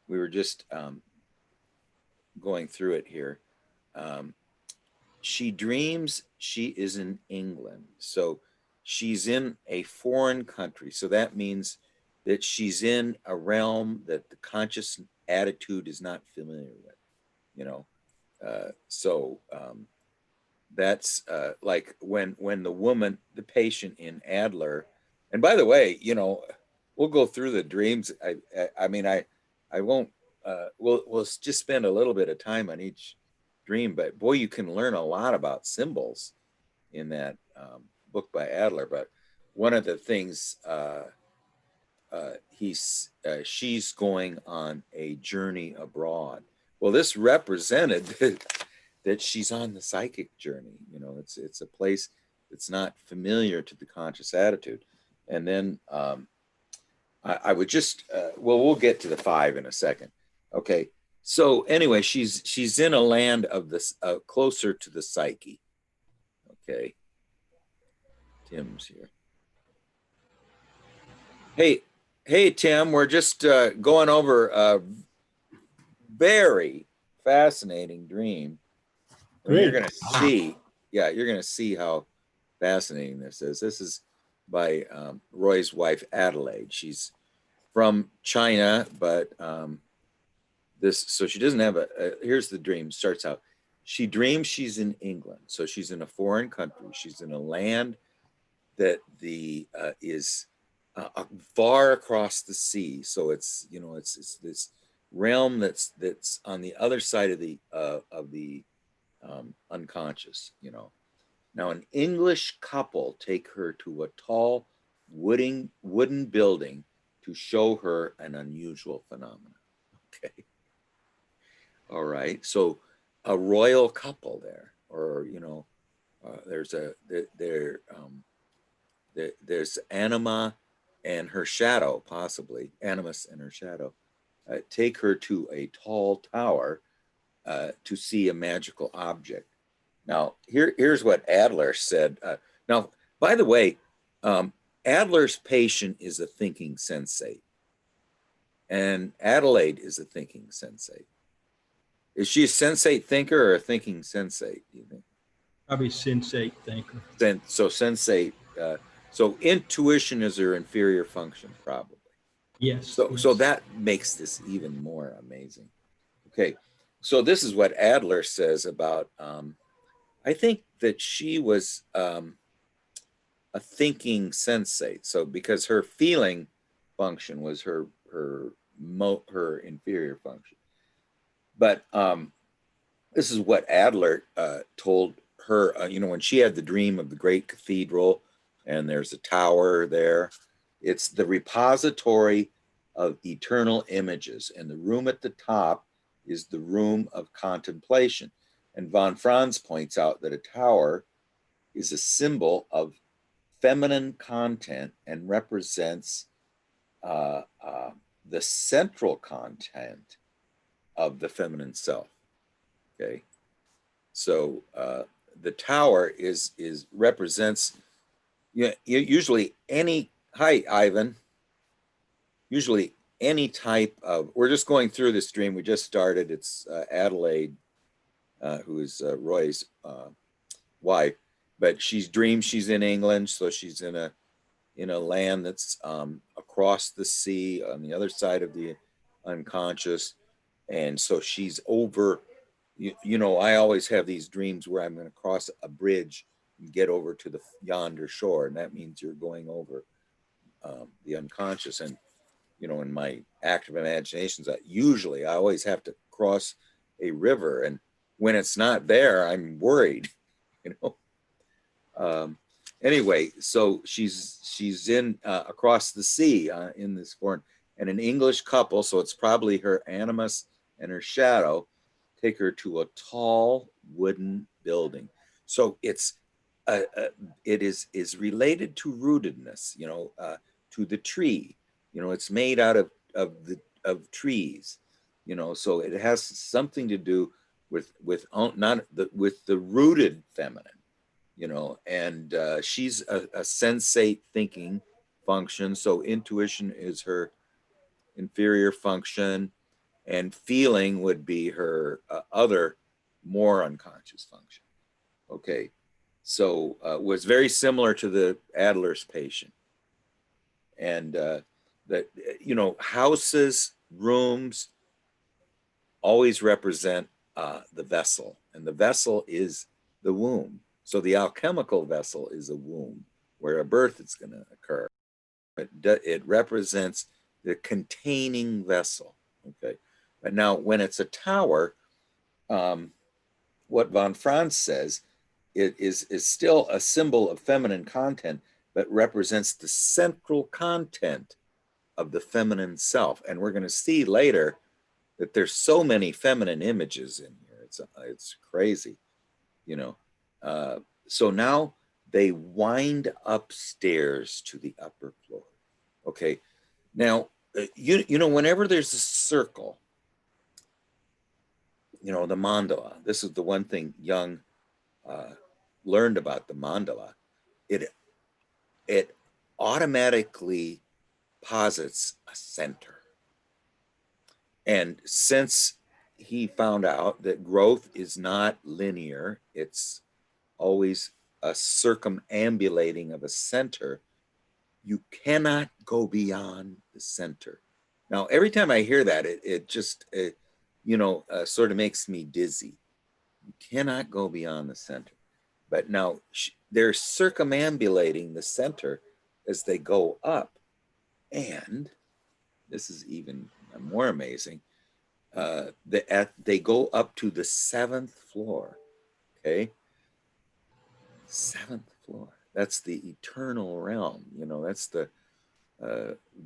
we were just going through it here. Um, she dreams she is in England. So she's in a foreign country. So that means that she's in a realm that the conscious attitude is not familiar with, you know. So that's like when the woman, the patient in Adler, and by the way, we'll go through the dreams. I mean, I won't. We'll just spend a little bit of time on each dream, but boy, you can learn a lot about symbols in that book by Adler. But one of the things she's going on a journey abroad. Well, this represented that she's on the psychic journey. It's a place that's not familiar to the conscious attitude. And then I would just we'll get to the five in a second. Okay. So anyway, she's in a land of this closer to the psyche. Okay. Tim's here. Hey, hey, Tim. We're just going over a very fascinating dream, and you're Great. going to see, yeah, you're going to see how fascinating this is. This is by Roy's wife Adelaide. She's from China, but so she doesn't have here's the dream. Starts out, she dreams she's in England, so she's in a foreign country. She's in a land that the is far across the sea. So it's this realm that's on the other side of the unconscious. Now, an English couple take her to a tall wooden building to show her an unusual phenomenon. Okay. All right. So a royal couple there, or there's there's Anima and her shadow, possibly Animus and her shadow, take her to a tall tower to see a magical object. Now, here's what Adler said. Now, by the way, Adler's patient is a thinking sensate, and Adelaide is a thinking sensate. Is she a sensate thinker or a thinking sensate, do you think? Probably sensate thinker. So sensate, so intuition is her inferior function, probably. Yes, So yes. that makes this even more amazing. Okay, so this is what Adler says about. I think that she was a thinking sensate. So because her feeling function was her inferior function, but this is what Adler told her. When she had the dream of the great cathedral, and there's a tower there. It's the repository of eternal images, and the room at the top is the room of contemplation. And von Franz points out that a tower is a symbol of feminine content and represents the central content of the feminine self. Okay, so the tower is represents usually any. Hi, Ivan. Usually any type of. We're just going through this dream. We just started. It's Adelaide, who is Roy's wife, but she's dreams she's in England, so she's in a land that's across the sea on the other side of the unconscious, and so she's over. I always have these dreams where I'm going to cross a bridge and get over to the yonder shore, and that means you're going over the unconscious. And in my active imaginations, I always have to cross a river, and when it's not there, I'm worried. You know. Anyway, so she's in across the sea in this foreign, and an English couple, so it's probably her animus and her shadow, take her to a tall wooden building. So it is related to rootedness, to the tree. It's made out of trees, so it has something to do with the rooted feminine, and she's a sensate thinking function. So intuition is her inferior function. and feeling would be her other more unconscious function. Okay, so was very similar to the Adler's patient. And that, houses, rooms always represent the vessel, and the vessel is the womb. So the alchemical vessel is a womb where a birth is going to occur. It represents the containing vessel. Okay, but now when it's a tower, what von Franz says, it is still a symbol of feminine content, but represents the central content of the feminine self. And we're going to see later that there's so many feminine images in here. It's crazy, you know. So now they wind upstairs to the upper floor. Okay. Now, whenever there's a circle, the mandala, this is the one thing Jung learned about the mandala. It automatically posits a center. And since he found out that growth is not linear, it's always a circumambulating of a center, you cannot go beyond the center. Now, every time I hear that, it just, sort of makes me dizzy. You cannot go beyond the center. But now they're circumambulating the center as they go up. And this is even more amazing. They go up to the 7th floor. Okay. 7th floor. That's the eternal realm. That's the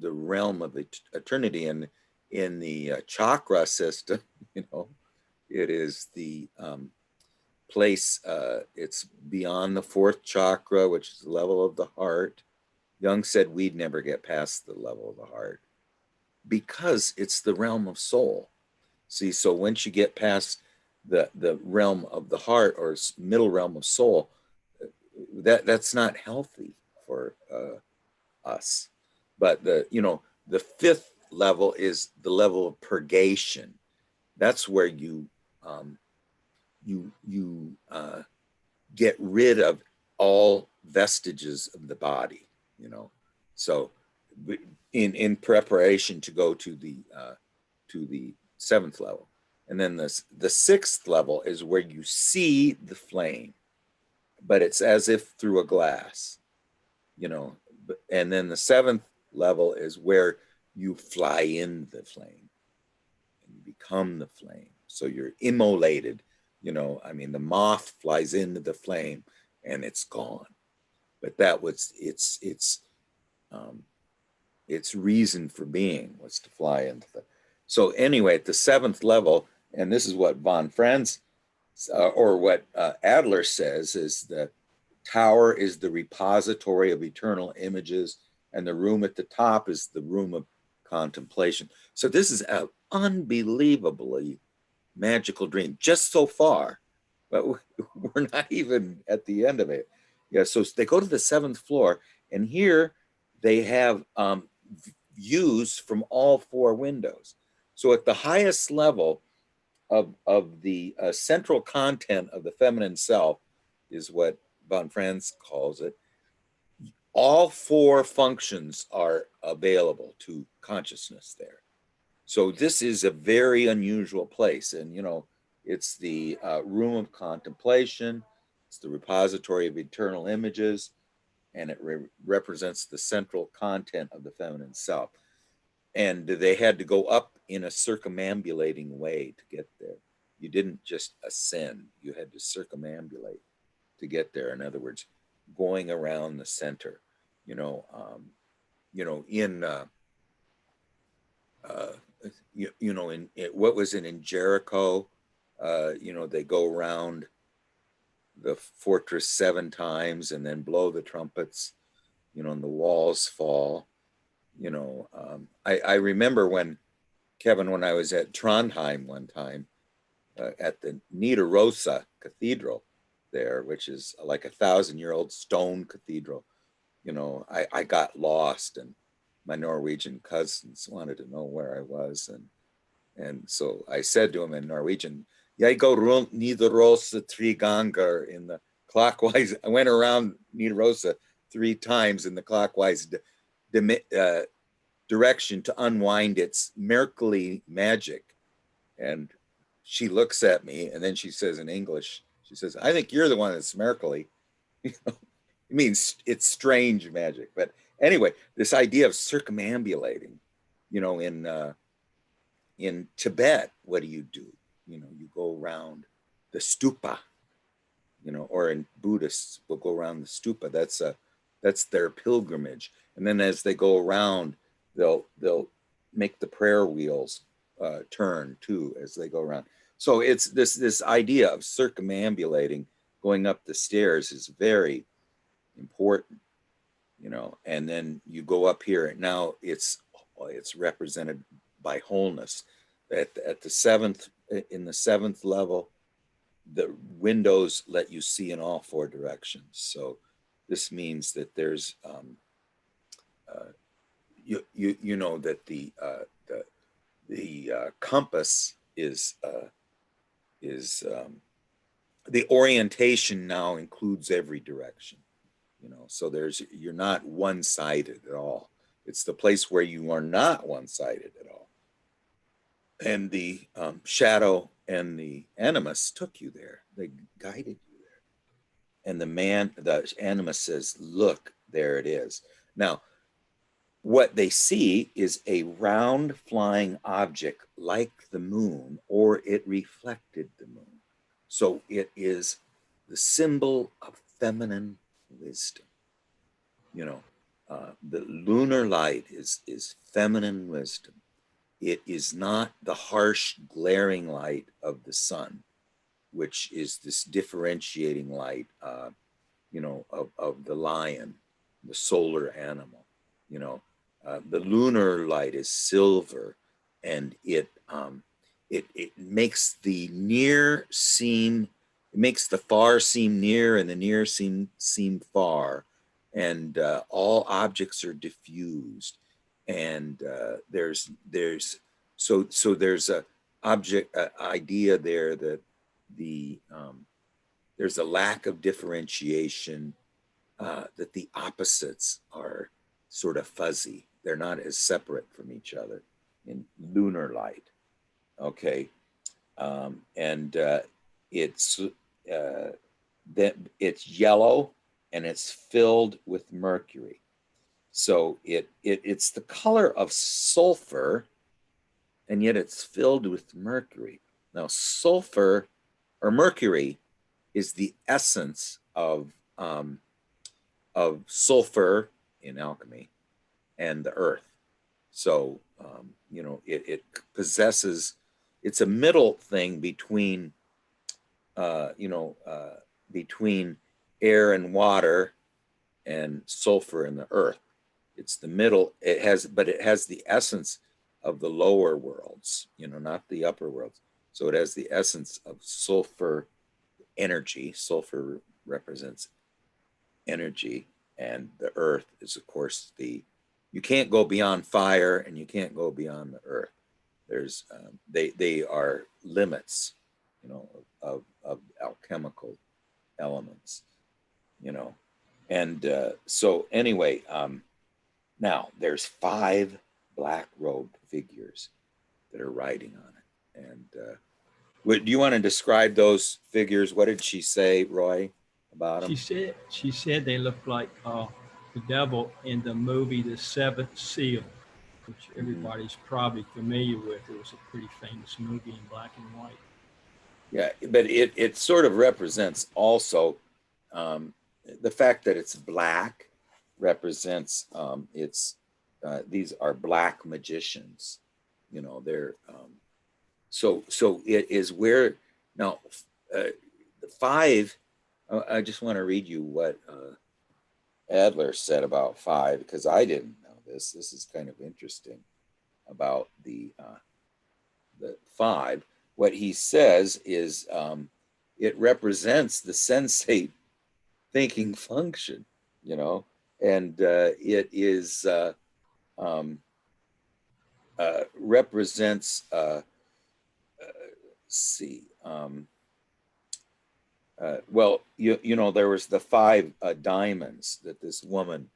realm of eternity. And in the chakra system, it is the place, it's beyond the 4th chakra, which is the level of the heart. Jung said we'd never get past the level of the heart because it's the realm of soul. See, so once you get past the realm of the heart or middle realm of soul, that's not healthy for us. But the 5th level is the level of purgation. That's where you get rid of all vestiges of the body. So in preparation to go to the 7th level. And then the 6th level is where you see the flame, but it's as if through a glass, and then the 7th level is where you fly in the flame and you become the flame. So you're immolated, the moth flies into the flame and it's gone. But that was its reason for being, was to fly into the. So anyway, at the 7th level, and this is what von Franz or what Adler says, is the tower is the repository of eternal images, and the room at the top is the room of contemplation. So this is an unbelievably magical dream, just so far, but we're not even at the end of it. Yeah, so they go to the 7th floor, and here they have views from all 4 windows. So at the highest level of the central content of the feminine self is what von Franz calls it. All 4 functions are available to consciousness there. So this is a very unusual place. And, it's the room of contemplation. It's the repository of eternal images. And it represents the central content of the feminine self. And they had to go up in a circumambulating way to get there. You didn't just ascend, you had to circumambulate to get there. In other words, going around the center, in what was it in Jericho? They go around the fortress 7 times and then blow the trumpets, and the walls fall. I remember when I was at Trondheim one time at the Nidarosa Cathedral there, which is like 1,000-year-old stone cathedral. I got lost, and my Norwegian cousins wanted to know where I was, And so I said to him in Norwegian, "Jeg går rundt Nidarosa tre ganger in the clockwise." I went around Nidarosa 3 times in the clockwise direction to unwind its Merkley magic. And she looks at me and then she says in English, she says, "I think you're the one that's Merkley." It means it's strange magic. But anyway, this idea of circumambulating, in Tibet, what do? You go around the stupa, or in Buddhists will go around the stupa. That's their pilgrimage. And then as they go around, they'll make the prayer wheels turn too as they go around. So it's this idea of circumambulating, going up the stairs is very important, and then you go up here. Now it's represented by wholeness. At the seventh, in the seventh level, the windows let you see in all 4 directions. So this means that there's you know that the compass is the orientation now includes every direction. So you're not one-sided at all. It's the place where you are not one-sided at all. And the shadow and the animus took you there. They guided you there. And the animus says, "Look, there it is." Now, what they see is a round flying object like the moon, or it reflected the moon. So it is the symbol of feminine wisdom. The lunar light is feminine wisdom. It is not the harsh, glaring light of the sun, which is this differentiating light, of the lion, the solar animal. The lunar light is silver, and it makes the near seem, it makes the far seem near and the near seem far, and all objects are diffused, and there's a object idea there that there's a lack of differentiation, that the opposites are sort of fuzzy. They're not as separate from each other in lunar light. Okay. And it's it's yellow and it's filled with mercury. So it's the color of sulfur, and yet it's filled with mercury. Now, sulfur or mercury is the essence of sulfur in alchemy and the earth. So it possesses. It's a middle thing between between air and water and sulfur in the earth. It's the middle. It has the essence of the lower worlds, not the upper worlds. So it has the essence of sulfur energy. Sulfur represents energy, and the earth is, of course, you can't go beyond fire and you can't go beyond the earth. There's they are limits, of alchemical elements, and so anyway, now there's 5 black robed figures that are riding on it. And do you want to describe those figures? What did she say, Roy, about them? She said they look like the devil in the movie The Seventh Seal, which everybody's probably familiar with. It was a pretty famous movie in black and white. Yeah, but it sort of represents also the fact that it's black represents these are black magicians. They're so it is where now the 5. I just want to read you what Adler said about 5, because I didn't know this. This is kind of interesting about the 5. What he says is it represents the sensate thinking function, and it is represents see. Well, you know, there was the five diamonds that this woman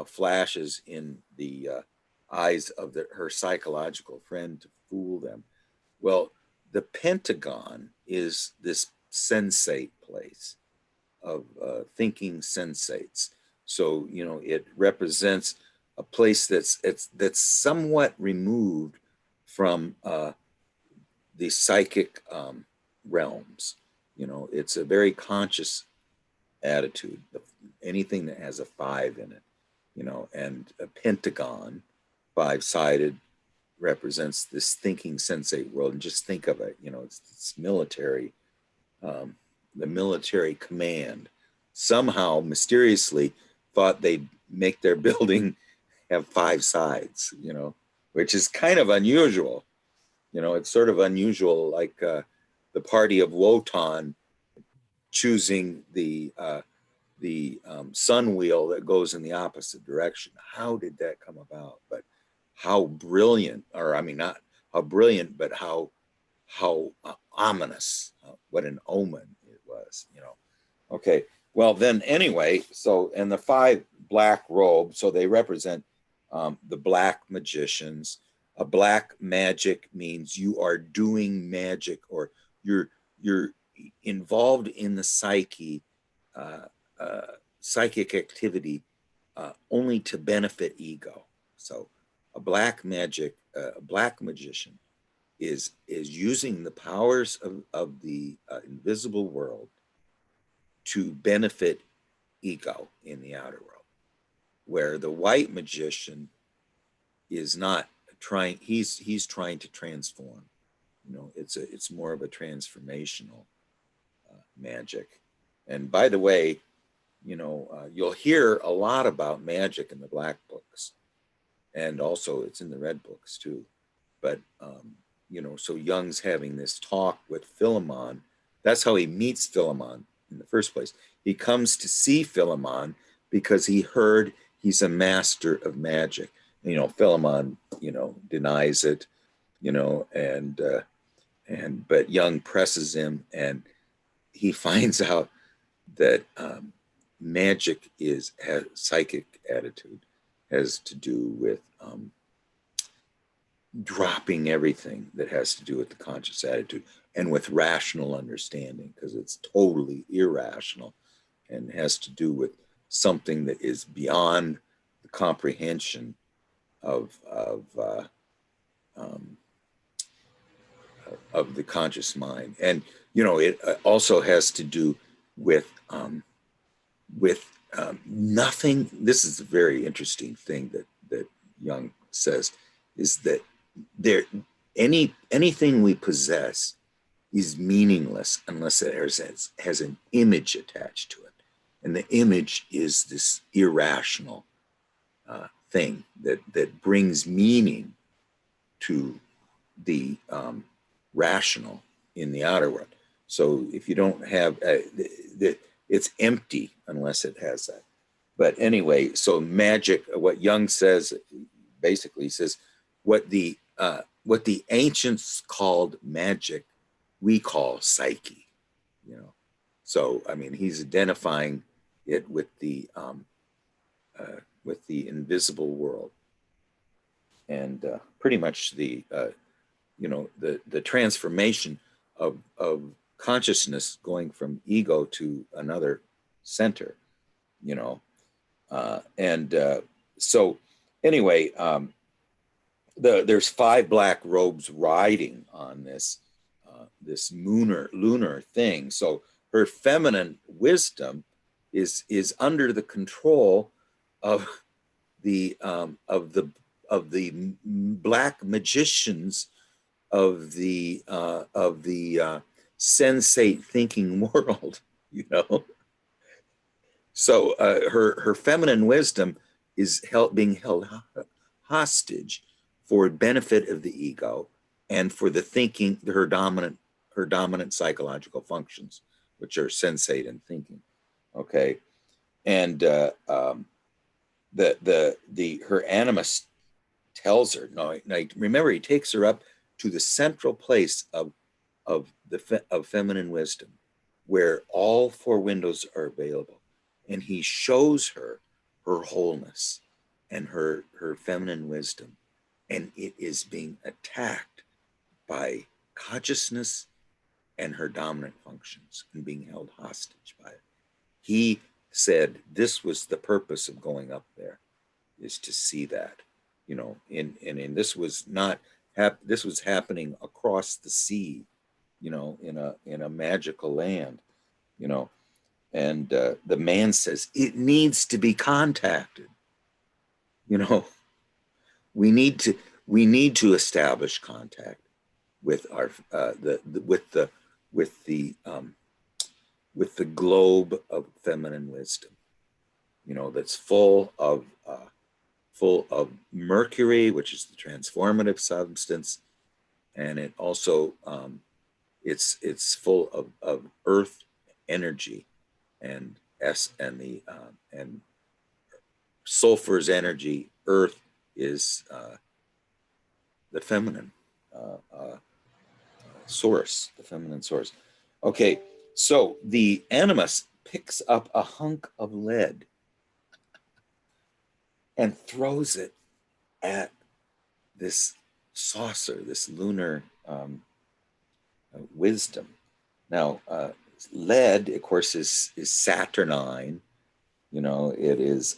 flashes in the eyes of her psychological friend to fool them. Well, the Pentagon is this sensate place of thinking sensates. So, you know, it represents a place that's somewhat removed from the psychic realms. You know, it's a very conscious attitude. Anything that has a five in it, you know, and a pentagon, five-sided, represents this thinking sensate world. And just think of it, you know, it's military, the military command somehow mysteriously thought they'd make their building have five sides, you know, which is kind of unusual. You know, it's sort of unusual, like the party of Wotan choosing the sun wheel that goes in the opposite direction. How did that come about? But how brilliant, or I mean, not how brilliant, but how ominous. What an omen it was, you know. Okay, well then, anyway. So, and the five black robes, so they represent the black magicians. A black magic means you are doing magic, or you're involved in the psyche, uh, psychic activity, only to benefit ego. So, a black magician is using the powers of the invisible world to benefit ego in the outer world, where the white magician is not trying. He's trying to transform. You know, it's more of a transformational magic. And by the way, you know, you'll hear a lot about magic in the black books, and also it's in the red books too. But you know, so Jung's having this talk with Philemon. That's how he meets Philemon in the first place. He comes to see Philemon because he heard he's a master of magic. You know, Philemon, you know, denies it, you know, and but Jung presses him, and he finds out that magic has psychic attitude, has to do with dropping everything that has to do with the conscious attitude and with rational understanding, because it's totally irrational and has to do with something that is beyond the comprehension um, of the conscious mind. And you know, it also has to do with nothing. This is a very interesting thing that Jung says, is that there anything we possess is meaningless unless it has an image attached to it, and the image is this irrational thing that brings meaning to the rational in the outer world. So if you don't have it's empty unless it has that. But anyway, so magic, what Jung says, basically says, what the ancients called magic, we call psyche. You know, so I mean, he's identifying it with the invisible world, and pretty much the you know, the transformation of consciousness going from ego to another center. You know, and so anyway, there's five black robes riding on this lunar thing. So her feminine wisdom is under the control of the black magicians of the sensate thinking world. You know, so her feminine wisdom is being held hostage for benefit of the ego and for the thinking, her dominant psychological functions, which are sensate and thinking. Okay, and the her animus tells her, no, remember, he takes her up to the central place of of of feminine wisdom, where all four windows are available, and he shows her her wholeness and her feminine wisdom, and it is being attacked by consciousness and her dominant functions and being held hostage by it. He said this was the purpose of going up there, is to see that, you know, and this was not this was happening across the sea, you know, in a magical land, you know, and the man says it needs to be contacted, you know, we need to we need to establish contact with our with the with the globe of feminine wisdom, you know, that's full of mercury, which is the transformative substance, and it also it's full of earth energy and s and the and sulfur's energy. Earth is the feminine uh, uh, source, the feminine source. Okay, so the animus picks up a hunk of lead and throws it at this saucer, this lunar wisdom. Now, lead, of course, is saturnine. You know, it's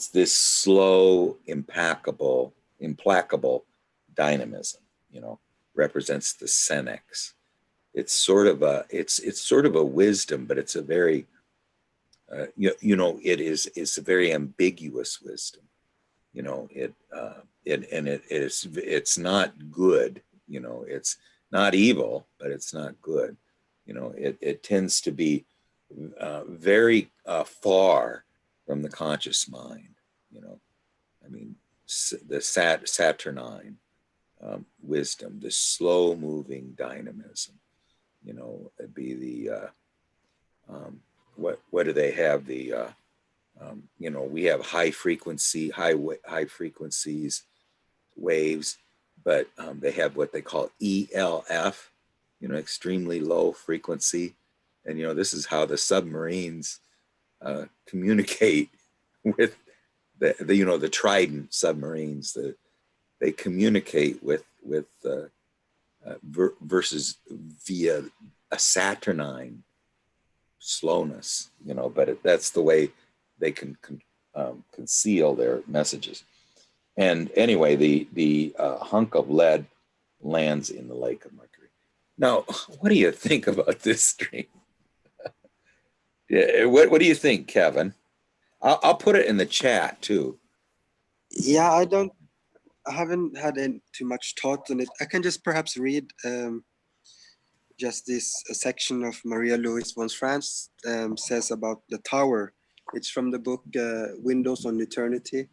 this slow, implacable dynamism. You know, represents the senex. It's sort of a it's sort of a wisdom, but it's a very you know, it's a very ambiguous wisdom. You know, it's not good. You know, it's not evil, but it's not good. You know, it tends to be very far from the conscious mind. You know, I mean, the saturnine wisdom, the slow moving dynamism. You know, it'd be the what do they have, the you know, we have high frequencies waves, but they have what they call ELF, you know, extremely low frequency, and you know, this is how the submarines communicate with the you know, the Trident submarines. That they communicate versus via a saturnine slowness, you know, but that's the way they can conceal their messages. And anyway, the hunk of lead lands in the lake of Mercury. Now, what do you think about this dream? Yeah, what do you think, Kevin? I'll put it in the chat too. Yeah, I haven't had too much thought on it. I can just perhaps read just this section of Maria Louise von France says about the tower. It's from the book Windows on Eternity.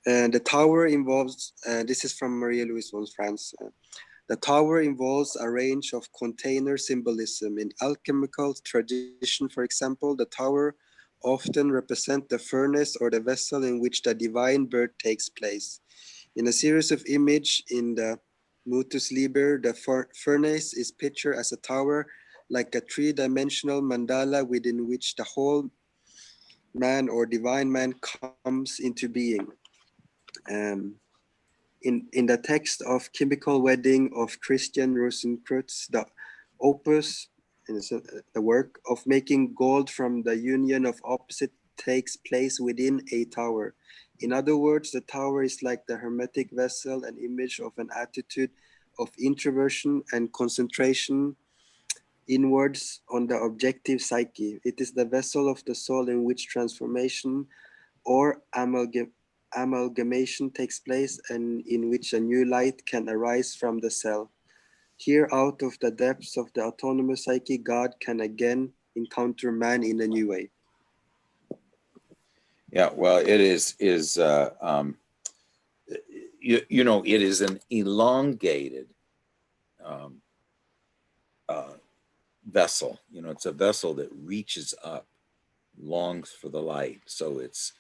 And the tower involves, this is from Maria Louise von France. The tower involves a range of container symbolism. In alchemical tradition, for example, the tower often represents the furnace or the vessel in which the divine birth takes place. In a series of images in the Mutus Liber, the furnace is pictured as a tower, like a three-dimensional mandala within which the whole man or divine man comes into being. In the text of Chemical Wedding of Christian Rosenkreutz, the opus, the work of making gold from the union of opposite takes place within a tower. In other words, the tower is like the hermetic vessel, an image of an attitude of introversion and concentration inwards on the objective psyche. It is the vessel of the soul in which transformation or amalgamation takes place and in which a new light can arise from the cell. Here, out of the depths of the autonomous psyche, God can again encounter man in a new way. Yeah, well, it is you know, it is an elongated um, vessel. You know, it's a vessel that reaches up, longs for the light. So it's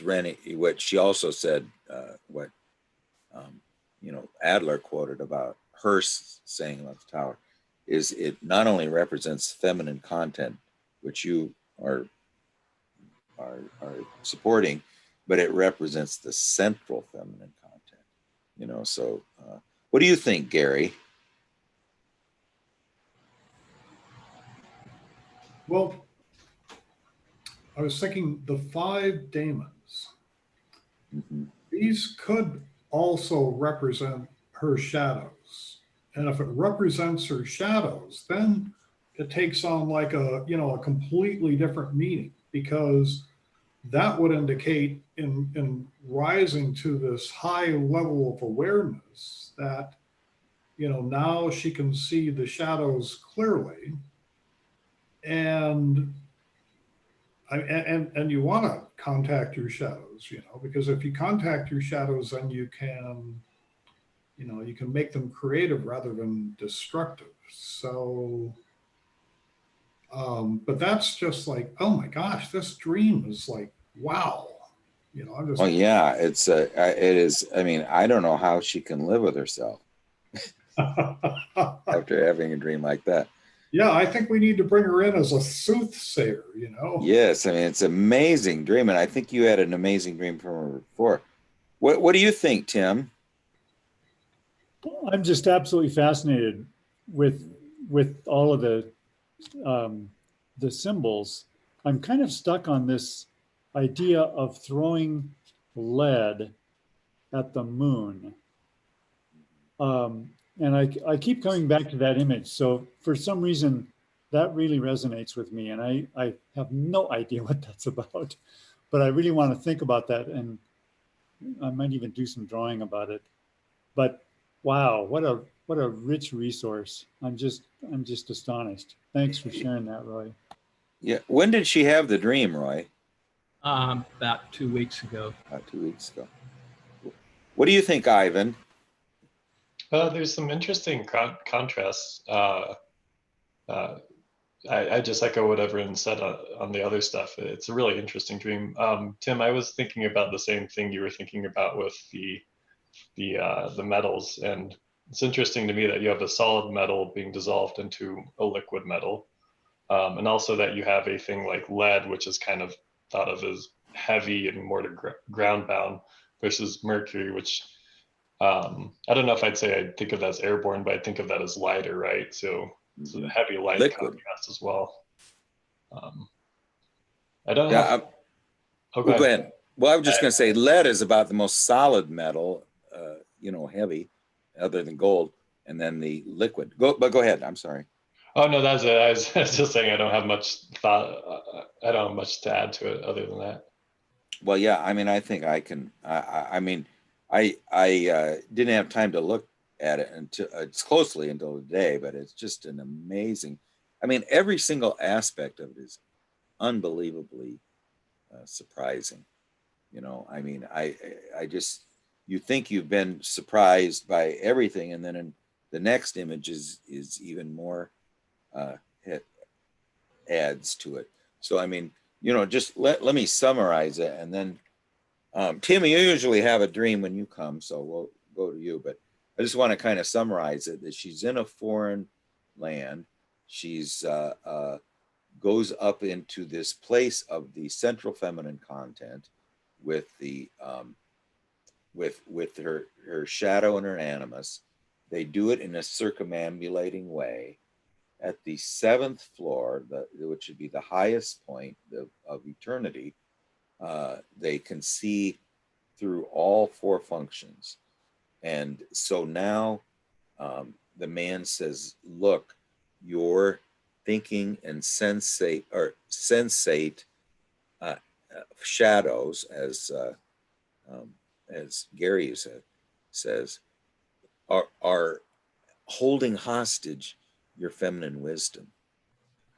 what she also said. What you know, Adler quoted about her saying about the tower is it not only represents feminine content, which you are supporting, but it represents the central feminine content. You know, so what do you think, Gary? Well, I was thinking the five daemons. Mm-hmm. These could also represent her shadows. And if it represents her shadows, then it takes on like a completely different meaning, because that would indicate in rising to this high level of awareness that, now she can see the shadows clearly. And and you want to contact your shadows, because if you contact your shadows, then you can make them creative rather than destructive. So but that's just like, oh my gosh, this dream is like, wow. I'm just Well, yeah, it is. I mean, I don't know how she can live with herself after having a dream like that. Yeah, I think we need to bring her in as a soothsayer, Yes, I mean, it's an amazing dream, and I think you had an amazing dream from her before. What do you think, Tim? I'm just absolutely fascinated with all of the symbols. I'm kind of stuck on this idea of throwing lead at the moon. And I keep coming back to that image. So for some reason, that really resonates with me. And I have no idea what that's about, but I really want to think about that. And I might even do some drawing about it. But wow, what a rich resource. I'm just astonished. Thanks for sharing that, Roy. Yeah, when did she have the dream, Roy? About 2 weeks ago. About 2 weeks ago. What do you think, Ivan? There's some interesting contrasts. I just echo what everyone said on the other stuff. It's a really interesting dream. Tim, I was thinking about the same thing you were thinking about with the metals, and it's interesting to me that you have a solid metal being dissolved into a liquid metal, and also that you have a thing like lead, which is kind of thought of as heavy and more to ground bound, versus mercury, which I don't know if I'd say I'd think of that as airborne, but I think of that as lighter, right? So the heavy light Liquid. contrast as well. I don't Yeah. know. Go ahead. Well, I was just going to say lead is about the most solid metal, heavy, other than gold, and then the liquid. But go ahead. I'm sorry. Oh no, that's it. I was just saying I don't have much thought. I don't have much to add to it other than that. Well, yeah. I mean, I think I can. I mean, I didn't have time to look at it until closely until today, but it's just an amazing. I mean, every single aspect of it is unbelievably surprising. I mean, I just, you think you've been surprised by everything, and then in the next image is even more adds to it. So I mean, just let me summarize it, and then Tim, you usually have a dream when you come, so we'll go to you. But I just want to kind of summarize it: that she's in a foreign land. She's goes up into this place of the central feminine content with the with her shadow and her animus. They do it in a circumambulating way. At the seventh floor, which would be the highest point of eternity, they can see through all four functions. And so now the man says, look, your thinking and sensate shadows, as Gary says, are holding hostage your feminine wisdom.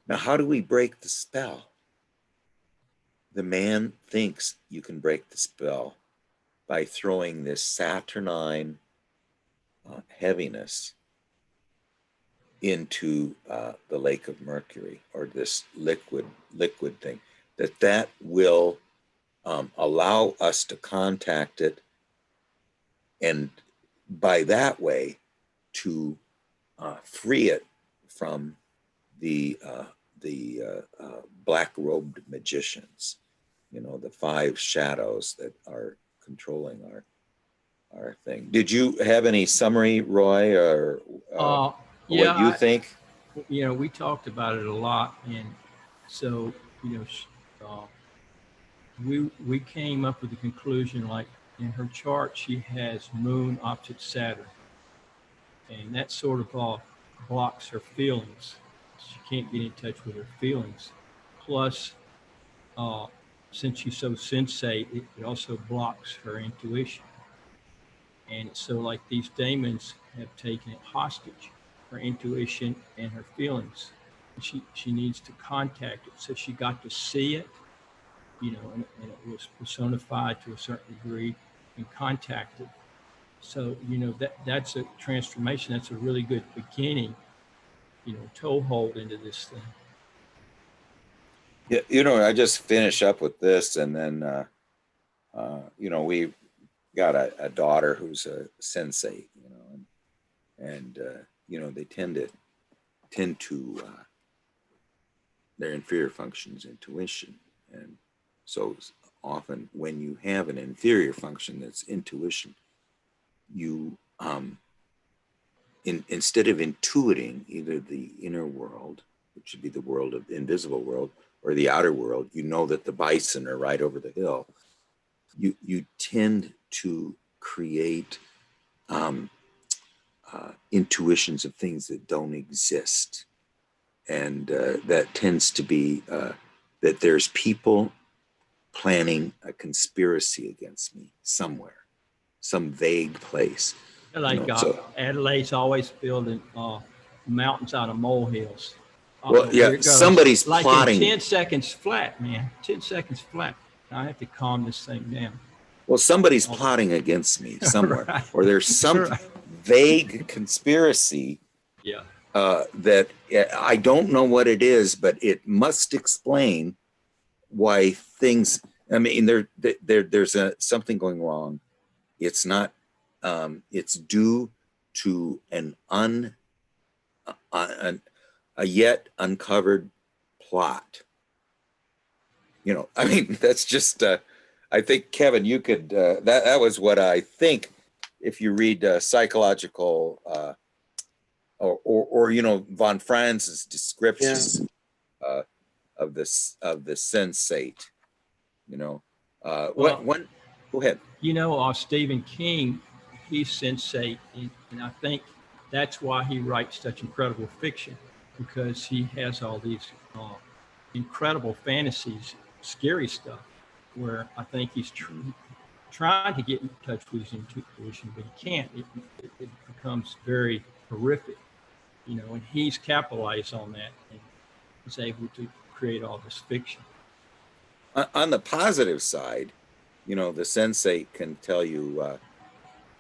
Now, how do we break the spell? The man thinks you can break the spell by throwing this saturnine heaviness into the lake of mercury, or this liquid thing, that will allow us to contact it, and by that way to free it from the black-robed magicians, you know, the 5 shadows that are controlling our thing. Did you have any summary, Roy, or Yeah, what you think? you know, we talked about it a lot, and so you know, we came up with the conclusion, like in her chart, she has Moon opposite Saturn, and that sort of blocks her feelings. She can't get in touch with her feelings. Plus, uh, since she's so sensate, it also blocks her intuition. And so, like, these demons have taken it hostage, her intuition and her feelings. She needs to contact it. So she got to see it, you know, and it was personified to a certain degree and contacted. So, you know, that's a transformation. That's a really good beginning, you know, toehold into this thing. Yeah, you know, I just finish up with this, and then you know, we got a daughter who's a sensei, you know, and you know, they tend to their inferior functions intuition, and so often when you have an inferior function that's intuition, you instead of intuiting either the inner world, which would be the world of the invisible world, or the outer world, you know that the bison are right over the hill. You tend to create intuitions of things that don't exist, and that tends to be that there's people planning a conspiracy against me somewhere, some vague place. Like, You know, so Adelaide's always building mountains out of molehills. well, Here yeah, it goes. somebody's Like plotting. in 10 seconds flat, man. 10 seconds flat. I have to calm this thing down. Well, somebody's plotting against me somewhere, Right. or there's some Right. vague conspiracy Yeah. that I don't know what it is, but it must explain why things. I mean, there's something going wrong. It's not. It's due to a yet uncovered plot. You know, I mean, that's just. I think, Kevin, you could. That was what I think. If you read psychological or you know, von Franz's description of the sensate, you know, Well, go ahead. you know, Stephen King, he's sensate, and I think that's why he writes such incredible fiction, because he has all these incredible fantasies, scary stuff, where I think he's trying to get in touch with his intuition, but he can't. It becomes very horrific, you know, and he's capitalized on that and is able to create all this fiction. On the positive side, you know, the sensate can tell you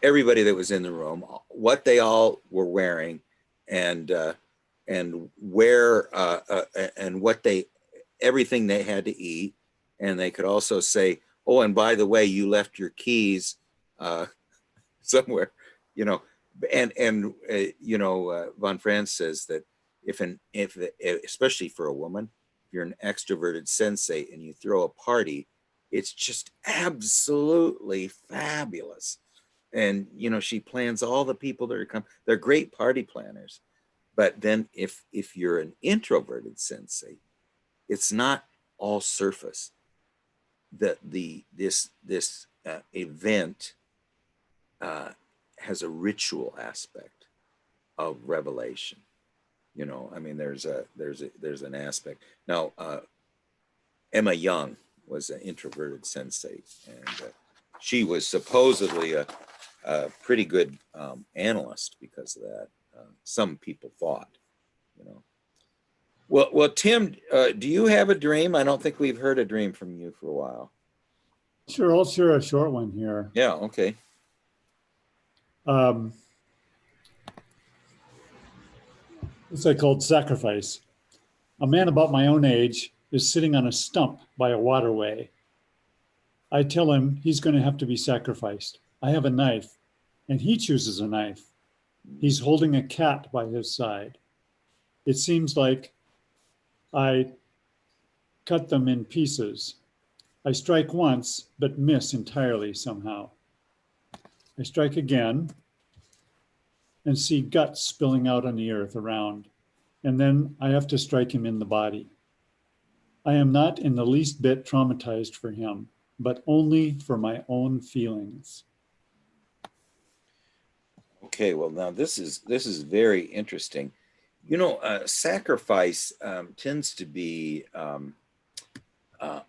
everybody that was in the room, what they all were wearing, and where and what they everything they had to eat, and they could also say, oh, and by the way, you left your keys somewhere, you know, and you know, von Franz says that if especially for a woman, if you're an extroverted sensate and you throw a party, it's just absolutely fabulous. And you know, she plans all the people that are come. They're great party planners. But then if you're an introverted sensate, it's not all surface. This event has a ritual aspect of revelation. You know, I mean, there's an aspect. Now, Emma Jung was an introverted sensate, and she was supposedly a pretty good analyst because of that. Some people thought, you know. Well, Tim, do you have a dream? I don't think we've heard a dream from you for a while. Sure, I'll share a short one here. Yeah, okay. It's called Sacrifice. A man about my own age is sitting on a stump by a waterway. I tell him he's going to have to be sacrificed. I have a knife, and he chooses a knife. He's holding a cat by his side. It seems like I cut them in pieces. I strike once, but miss entirely somehow. I strike again and see guts spilling out on the earth around. And then I have to strike him in the body. I am not in the least bit traumatized for him, but only for my own feelings. Okay, well now this is very interesting. You know, sacrifice tends to be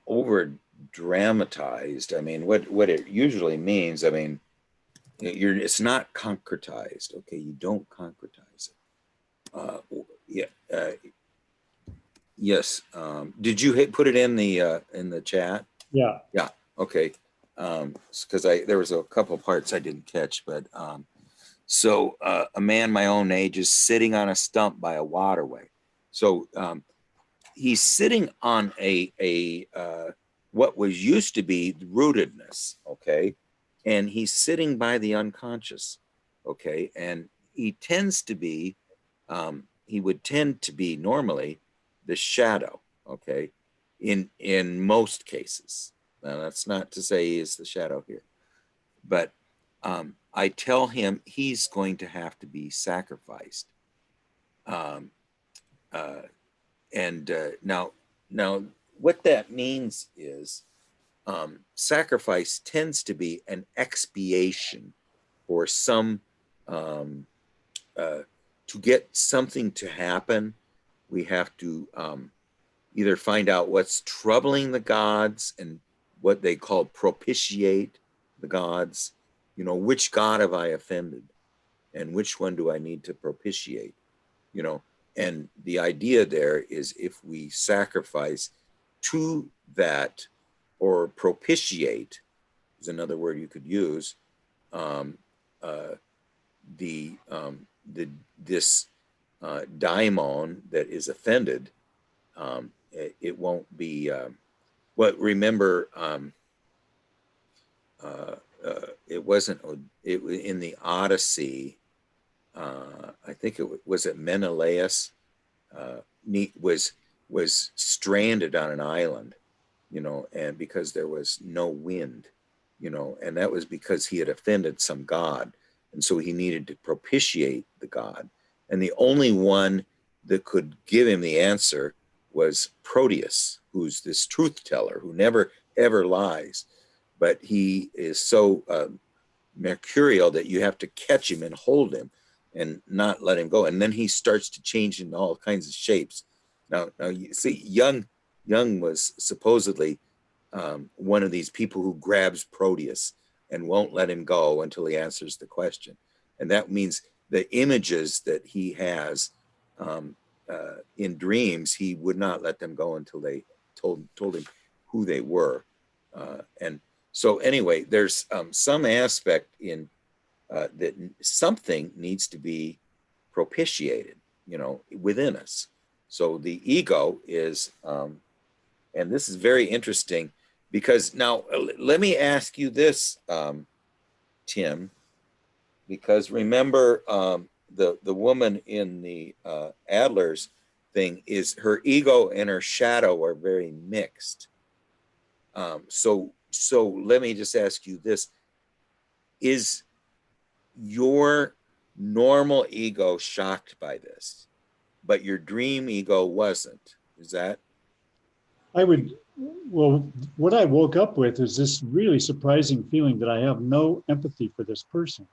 over dramatized. I mean, what it usually means, I mean, it's not concretized. Okay, you don't concretize it. Yeah. Yes. Did you put it in the chat? Yeah. Yeah. Okay. Because there was a couple parts I didn't catch, but so a man my own age is sitting on a stump by a waterway. So he's sitting on a what was used to be rootedness. Okay, and he's sitting by the unconscious. Okay, and he would tend to be normally the shadow. Okay, in most cases. Now that's not to say he is the shadow here, but I tell him he's going to have to be sacrificed. Um, uh, and now, what that means is sacrifice tends to be an expiation for some um, to get something to happen. We have to either find out what's troubling the gods and what they call propitiate the gods. You know, which god have I offended, and which one do I need to propitiate? You know, and the idea there is if we sacrifice to that, or propitiate is another word you could use, um, uh, the this daimon that is offended, it won't be what. Remember, it wasn't it in the Odyssey. I think was it Menelaus was stranded on an island, you know, and because there was no wind, you know, and that was because he had offended some god, and so he needed to propitiate the god, and the only one that could give him the answer was Proteus, who's this truth teller who never ever lies, but he is so mercurial that you have to catch him and hold him and not let him go. And then he starts to change into all kinds of shapes. Now you see, Jung was supposedly one of these people who grabs Proteus and won't let him go until he answers the question. And that means the images that he has in dreams, he would not let them go until they told him who they were. And so anyway, there's some aspect in that something needs to be propitiated, you know, within us. So the ego is, and this is very interesting because now let me ask you this, Tim, because remember the woman in the Adler's thing is her ego and her shadow are very mixed. So let me just ask you this: is your normal ego shocked by this, but your dream ego wasn't? Is that? I would, well, what I woke up with is this really surprising feeling that I have no empathy for this person.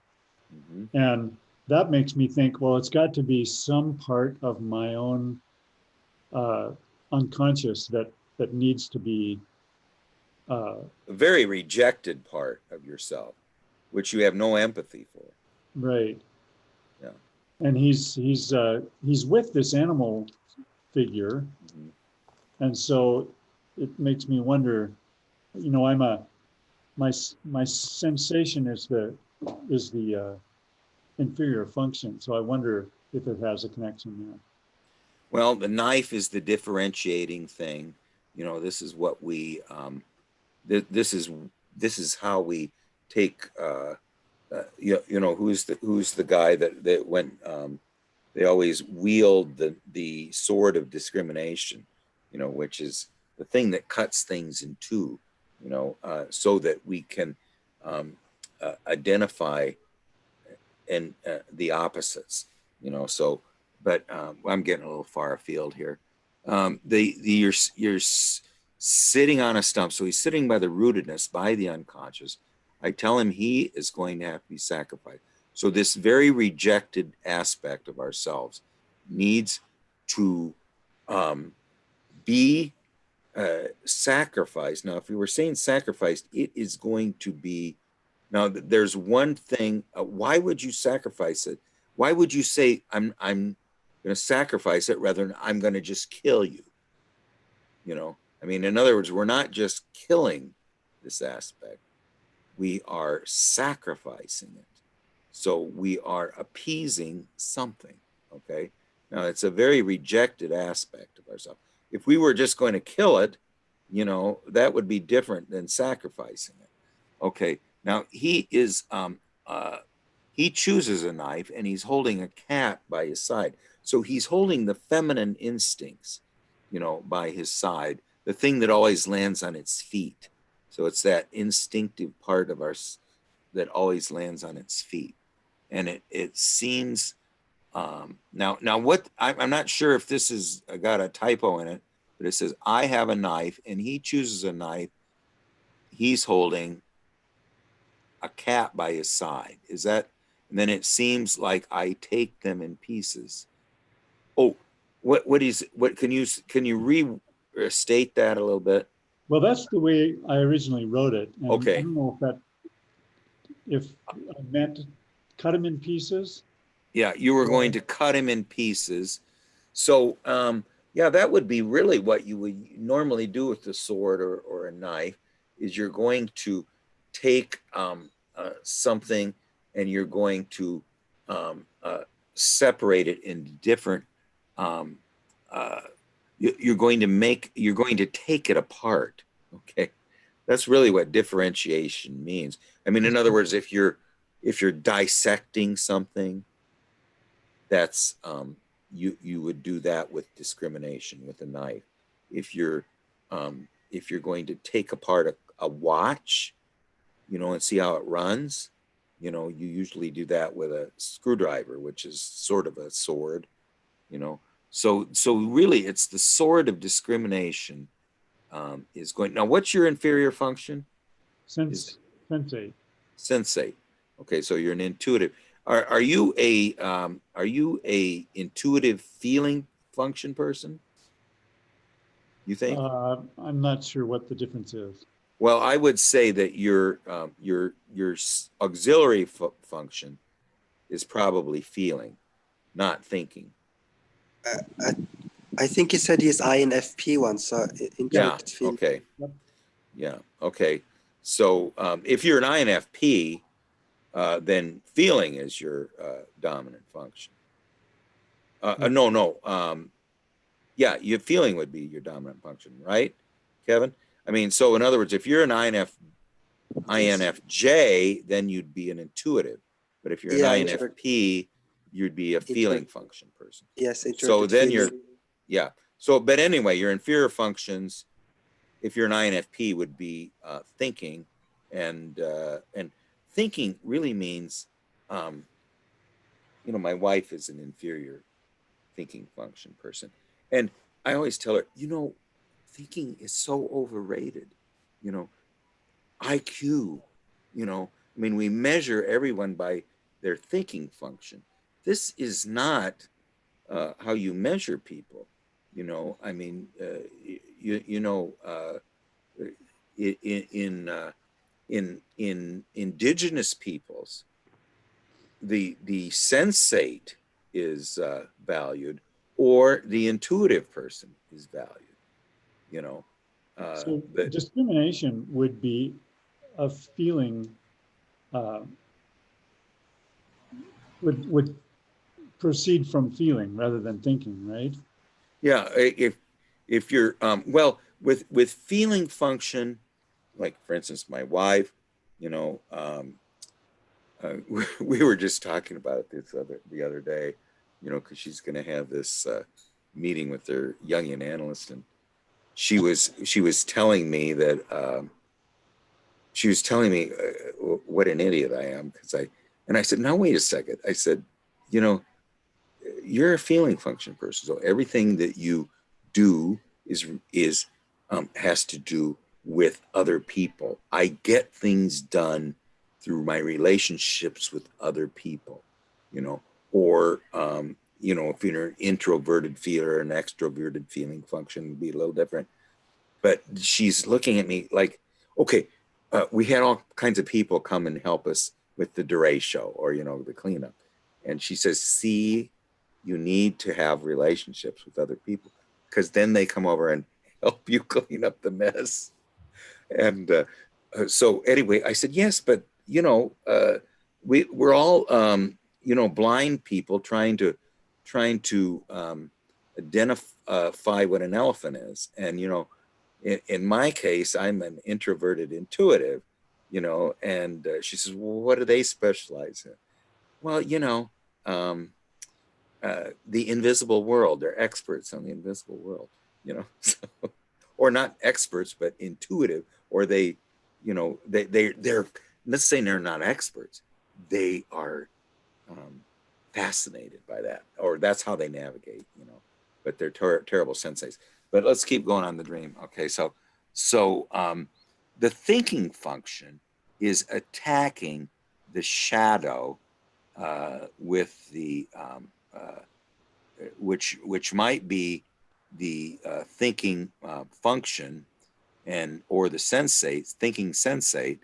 Mm-hmm. And that makes me think, well, it's got to be some part of my own unconscious that needs to be A very rejected part of yourself, which you have no empathy for. right. Yeah. And he's with this animal figure, Mm-hmm. and so it makes me wonder. You know, my sensation is the inferior function. So I wonder if it has a connection there. Well, the knife is the differentiating thing. You know, this is what we this is how we take you know, who's the guy that went, they always wield the sword of discrimination, you know, which is the thing that cuts things in two, you know, so that we can identify and the opposites, you know. So, but I'm getting a little far afield here. You're sitting on a stump, so he's sitting by the rootedness, by the unconscious. I tell him he is going to have to be sacrificed. So this very rejected aspect of ourselves needs to be sacrificed. Now, if we were saying sacrificed, it is going to be. Now, there's one thing. Why would you sacrifice it? Why would you say I'm going to sacrifice it rather than I'm going to just kill you? You know, I mean, in other words, we're not just killing this aspect; we are sacrificing it. So we are appeasing something. Okay. Now, it's a very rejected aspect of ourselves. If we were just going to kill it, you know, that would be different than sacrificing it. Okay. Now he chooses a knife and he's holding a cat by his side. So he's holding the feminine instincts, you know, by his side, the thing that always lands on its feet. So it's that instinctive part of our that always lands on its feet. And it seems now what I'm not sure if this is got a typo in it, but it says I have a knife and he chooses a knife. He's holding a cat by his side. Is that? And then it seems like I take them in pieces. Oh, what can you restate that a little bit? Well, that's the way I originally wrote it. And Okay. I don't know if I meant cut him in pieces. Yeah, you were going to cut him in pieces. So, yeah, that would be really what you would normally do with a sword or a knife, is you're going to take something and you're going to separate it into different. Um, you're going to take it apart. Okay, that's really what differentiation means. I mean, in other words, if you're dissecting something, that's you would do that with discrimination with a knife. If you're going to take apart a watch, you know, and see how it runs, you know, you usually do that with a screwdriver, which is sort of a sword, you know. So really, it's the sword of discrimination is going. Now, what's your inferior function? Sensate. Sensate. Okay, so you're an intuitive. Are you a intuitive feeling function person? You think? I'm not sure what the difference is. Well, I would say that your auxiliary function is probably feeling, not thinking. I think he said he's INFP once, so Yeah. intuitive feeling. Okay. Yep. Yeah. Okay. So if you're an INFP, then feeling is your dominant function. No. Yeah, your feeling would be your dominant function, right, Kevin? I mean, so in other words, if you're an INFJ, then you'd be an intuitive. But if you're an INFP, you'd be a feeling function person. Yes, so then feeling. Yeah. So, but anyway, your inferior functions, if you're an INFP, would be thinking, and thinking really means, you know, my wife is an inferior thinking function person, and I always tell her, you know, thinking is so overrated. You know, IQ. You know, I mean, we measure everyone by their thinking function. This is not how you measure people. You know, I mean, in indigenous peoples, the sensate is valued, or the intuitive person is valued. You know, So discrimination would be a feeling, would proceed from feeling rather than thinking, right? Yeah, if you're well, with feeling function, like for instance, my wife, you know, we were just talking about it the other day, you know, because she's going to have this meeting with their Jungian analyst, and she was telling me that she was telling me what an idiot I am, because I said, now wait a second. I said, you know, you're a feeling function person, so everything that you do is has to do with other people. I get things done through my relationships with other people, you know, or you know, if you're an introverted feeler, an extroverted feeling function would be a little different. But she's looking at me like, okay, we had all kinds of people come and help us with the Duray show, or, you know, the cleanup. And she says, see, you need to have relationships with other people, because then they come over and help you clean up the mess. And so anyway, I said, yes, but, you know, we're all, you know, blind people trying to identify what an elephant is. And, you know, in my case, I'm an introverted intuitive, you know, and she says, well, what do they specialize in? Well, you know, the invisible world. They're experts on the invisible world, you know, so, or not experts, but intuitive, or they, you know, they're, let's say they're not experts. They are fascinated by that, or that's how they navigate, you know, but they're terrible senseis. But let's keep going on the dream. Okay, so the thinking function is attacking the shadow with the which might be the thinking function, and or the sensate, thinking sensate,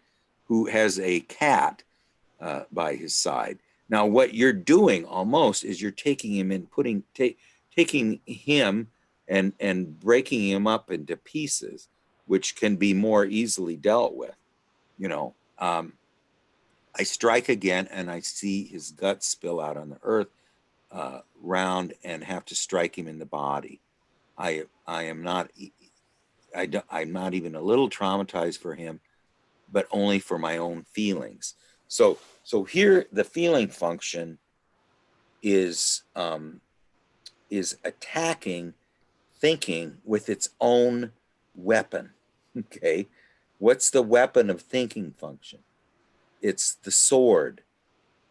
who has a cat by his side. Now, what you're doing almost is you're taking him and taking him and breaking him up into pieces, which can be more easily dealt with. You know, I strike again, and I see his guts spill out on the earth, round, and have to strike him in the body. I am not. I'm not even a little traumatized for him, but only for my own feelings. So here the feeling function is attacking thinking with its own weapon. Okay, what's the weapon of thinking function? It's the sword,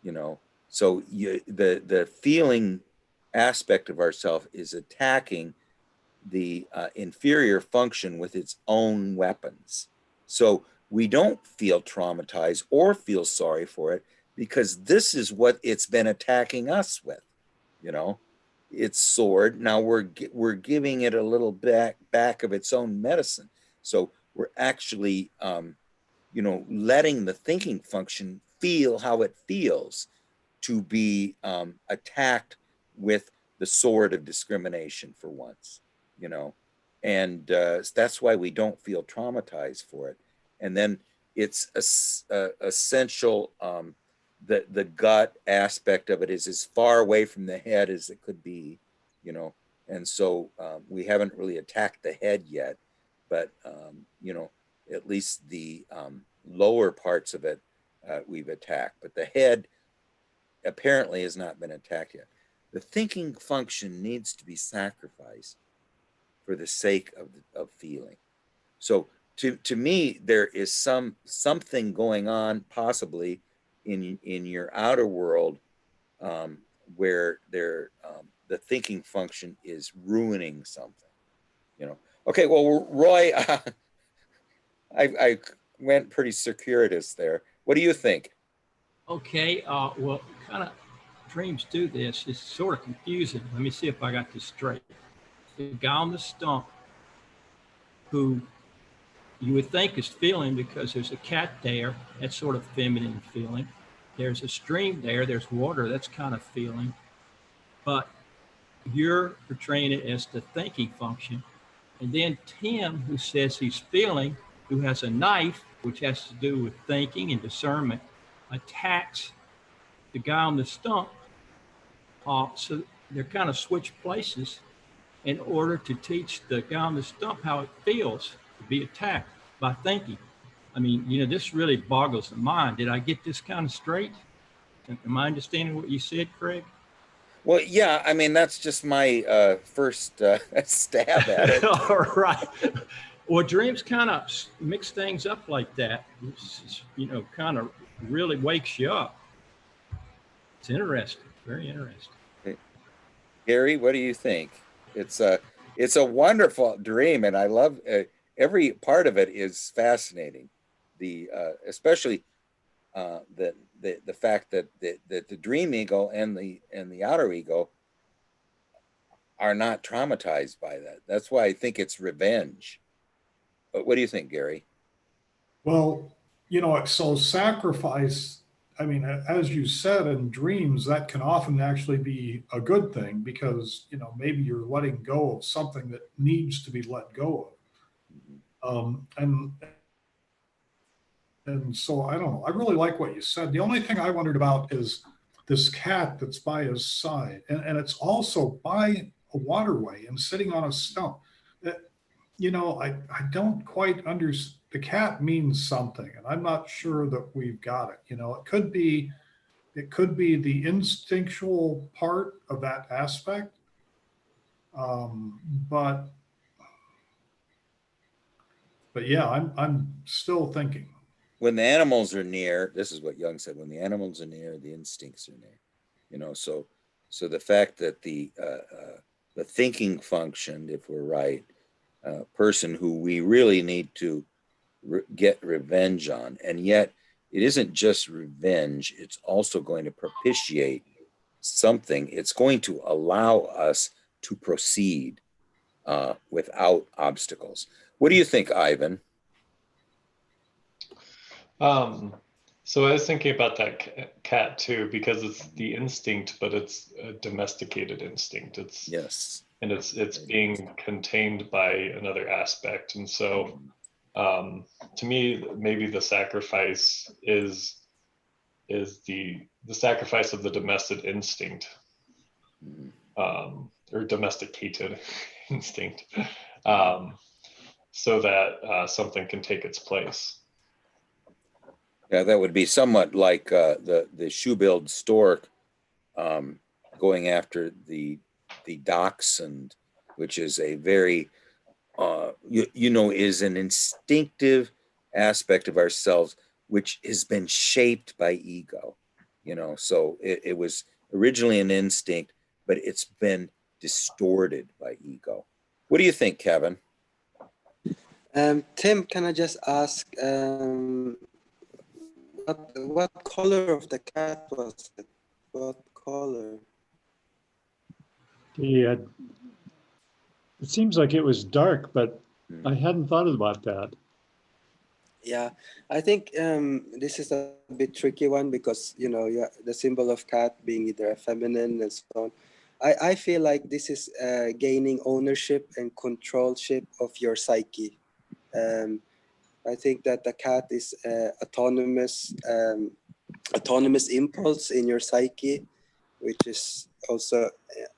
you know. So the feeling aspect of ourself is attacking the inferior function with its own weapons. So we don't feel traumatized or feel sorry for it, because this is what it's been attacking us with, you know, its sword. Now we're giving it a little back of its own medicine. So we're actually, you know, letting the thinking function feel how it feels to be attacked with the sword of discrimination for once, you know, and that's why we don't feel traumatized for it. And then it's essential. The gut aspect of it is as far away from the head as it could be, you know, and so we haven't really attacked the head yet, but you know, at least the lower parts of it we've attacked, but the head apparently has not been attacked yet. The thinking function needs to be sacrificed for the sake of feeling. So to me, there is something going on possibly in your outer world, where the thinking function is ruining something. You know. Okay. Well, Roy, I went pretty circuitous there. What do you think? Okay, well, kind of dreams do this. It's sort of confusing. Let me see if I got this straight. The guy on the stump, who you would think is feeling because there's a cat there, that's sort of feminine feeling. There's a stream there, there's water, that's kind of feeling. But you're portraying it as the thinking function. And then Tim, who says he's feeling, who has a knife, which has to do with thinking and discernment, attacks the guy on the stump. So they're kind of switched places in order to teach the guy on the stump how it feels to be attacked by thinking. I mean, you know, this really boggles the mind. Did I get this kind of straight? Am I understanding what you said, Craig? Well, yeah, I mean, that's just my first stab at it. All right. Well, dreams kind of mix things up like that. You know, kind of really wakes you up. It's interesting, very interesting. Gary, what do you think? It's a wonderful dream, and I love every part of it is fascinating. The especially the fact that the dream ego and the outer ego are not traumatized by that. That's why I think it's revenge. But what do you think, Gary? Well, so sacrifice, I mean, as you said, in dreams, that can often actually be a good thing because, maybe you're letting go of something that needs to be let go of. And so I don't know. I really like what you said. The only thing I wondered about is this cat that's by his side, and it's also by a waterway and sitting on a stump. That, I don't quite understand. The cat means something, and I'm not sure that we've got it. It could be the instinctual part of that aspect, um, but but yeah, I'm still thinking. When the animals are near, this is what Jung said, when the animals are near, the instincts are near. So the fact that the thinking function, if we're right, person who we really need to get revenge on, and yet it isn't just revenge, it's also going to propitiate something. It's going to allow us to proceed without obstacles. What do you think, Ivan? So I was thinking about that cat too, because it's the instinct, but it's a domesticated instinct. Yes. It's being contained by another aspect. And so to me, maybe the sacrifice is the sacrifice of the domestic instinct, or domesticated instinct, so that something can take its place. Yeah, that would be somewhat like the shoe-billed stork going after the dachshund, which is a very is an instinctive aspect of ourselves, which has been shaped by ego. So it was originally an instinct, but it's been distorted by ego. What do you think, Kevin? Tim, can I just ask, what color of the cat was it? What color? Yeah, it seems like it was dark, but I hadn't thought about that. Yeah, I think this is a bit tricky one because the symbol of cat being either a feminine and so on. I feel like this is gaining ownership and controlship of your psyche. I think that the cat is autonomous impulse in your psyche, which is also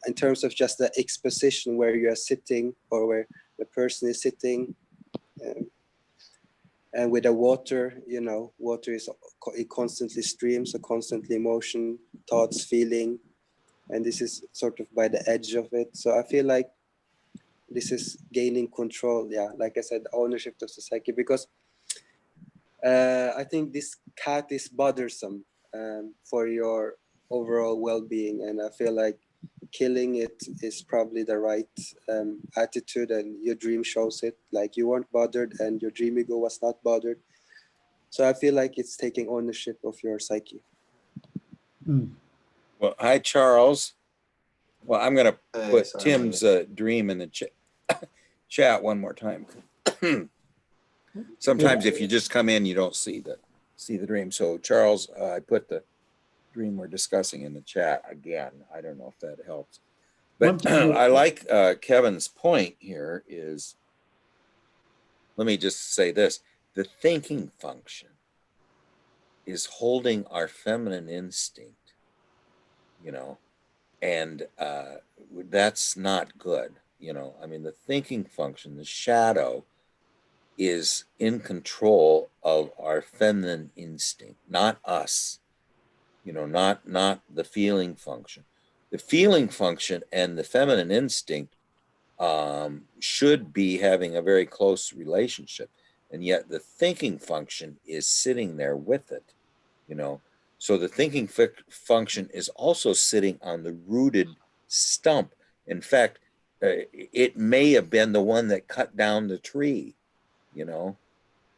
in terms of just the exposition where you are sitting or where the person is sitting. And with the water, water is it constantly streams, so constantly motion, thoughts, feeling, and this is sort of by the edge of it. So I feel like this is gaining control. Yeah, like I said, ownership of the psyche, because I think this cat is bothersome for your overall well-being, and I feel like killing it is probably the right attitude, and your dream shows it. Like you weren't bothered, and your dream ego was not bothered. So I feel like it's taking ownership of your psyche. Well, hi, Charles. Well, I'm going to put sorry. Tim's dream in the chat one more time. Sometimes if you just come in, you don't see the dream. So Charles, I put the dream we're discussing in the chat again. I don't know if that helps. But I like Kevin's point here is, let me just say this, the thinking function is holding our feminine instinct, and that's not good. I mean, the thinking function, the shadow, is in control of our feminine instinct, not us. not the feeling function. The feeling function and the feminine instinct should be having a very close relationship, and yet the thinking function is sitting there with it, so the thinking function is also sitting on the rooted stump. In fact, it may have been the one that cut down the tree, and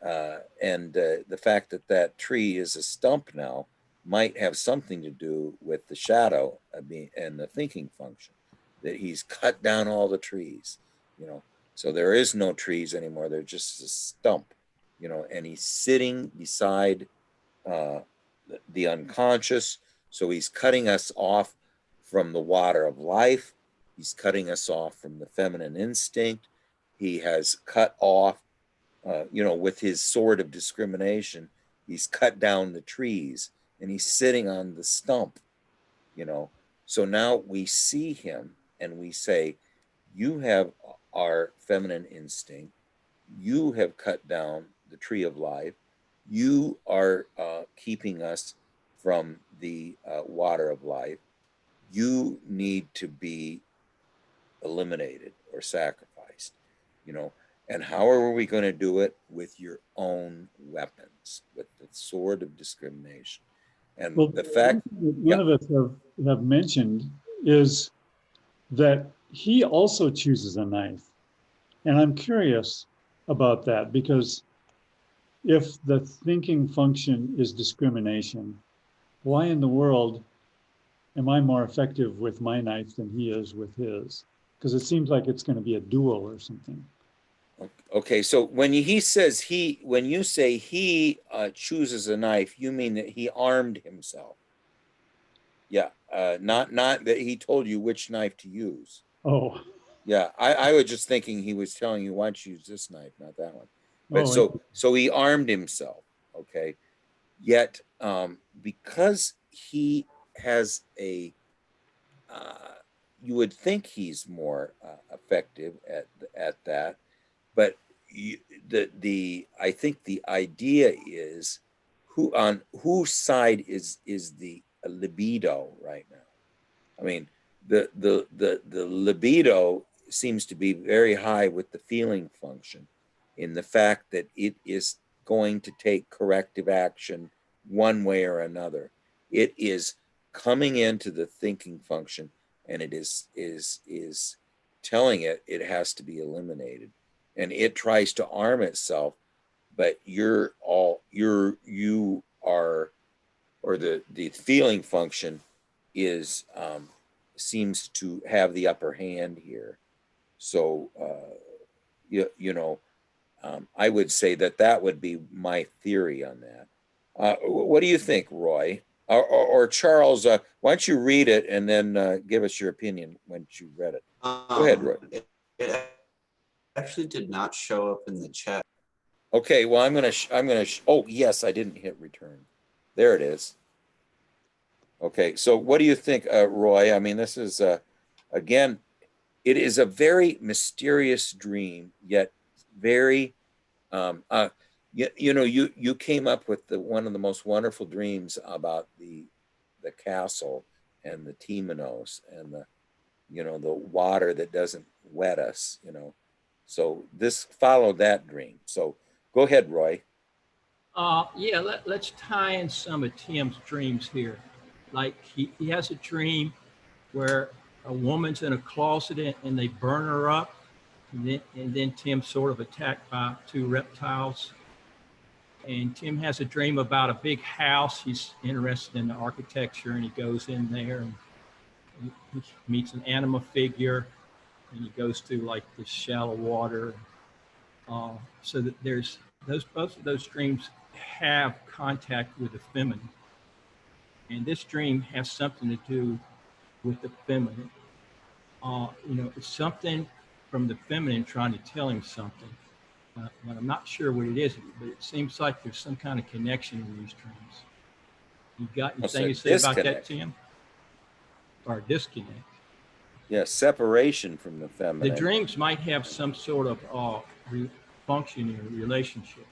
the fact that that tree is a stump now might have something to do with the shadow and the thinking function, that he's cut down all the trees, so there is no trees anymore. They're just a stump, and he's sitting beside the unconscious. So he's cutting us off from the water of life. He's cutting us off from the feminine instinct. He has cut off, with his sword of discrimination, he's cut down the trees, and he's sitting on the stump, So now we see him and we say, you have our feminine instinct. You have cut down the tree of life. You are keeping us from the water of life. You need to be eliminated or sacrificed, And how are we going to do it? With your own weapons, with the sword of discrimination. And Well, the fact none of us have mentioned is that he also chooses a knife. And I'm curious about that, because if the thinking function is discrimination, why in the world am I more effective with my knife than he is with his? Because it seems like it's going to be a duel or something. Okay, so when you say he chooses a knife, you mean that he armed himself. Yeah, not that he told you which knife to use. Oh. Yeah, I was just thinking he was telling you, why don't you use this knife, not that one. But so he armed himself, okay? Yet, because he has you would think he's more effective at that, but I think the idea is on whose side is the libido right now. I mean, the libido seems to be very high with the feeling function, in the fact that it is going to take corrective action one way or another. It is coming into the thinking function, and it is telling it has to be eliminated, and it tries to arm itself, but you are, or the feeling function is seems to have the upper hand here. So I would say that would be my theory on that. What do you think, Roy? Or Charles? Why don't you read it and then give us your opinion once you read it? Go ahead, Roy. It actually did not show up in the chat. Okay, well, I'm gonna. Oh, yes, I didn't hit return. There it is. Okay, so what do you think, Roy? I mean, this is again, it is a very mysterious dream, yet very. You came up with one of the most wonderful dreams about the castle and the Temenos and the water that doesn't wet us. So this followed that dream. So go ahead, Roy. Yeah, let's tie in some of Tim's dreams here. Like he has a dream where a woman's in a closet and they burn her up. And then Tim's sort of attacked by two reptiles. And Tim has a dream about a big house. He's interested in the architecture, and he goes in there and he meets an anima figure, and he goes through like this shallow water. So that there's both of those dreams have contact with the feminine. And this dream has something to do with the feminine. It's something from the feminine trying to tell him something. But I'm not sure what it is, but it seems like there's some kind of connection in these dreams. You got anything to say about that, Tim? Or disconnect? Yeah, separation from the feminine. The dreams might have some sort of functioning relationship.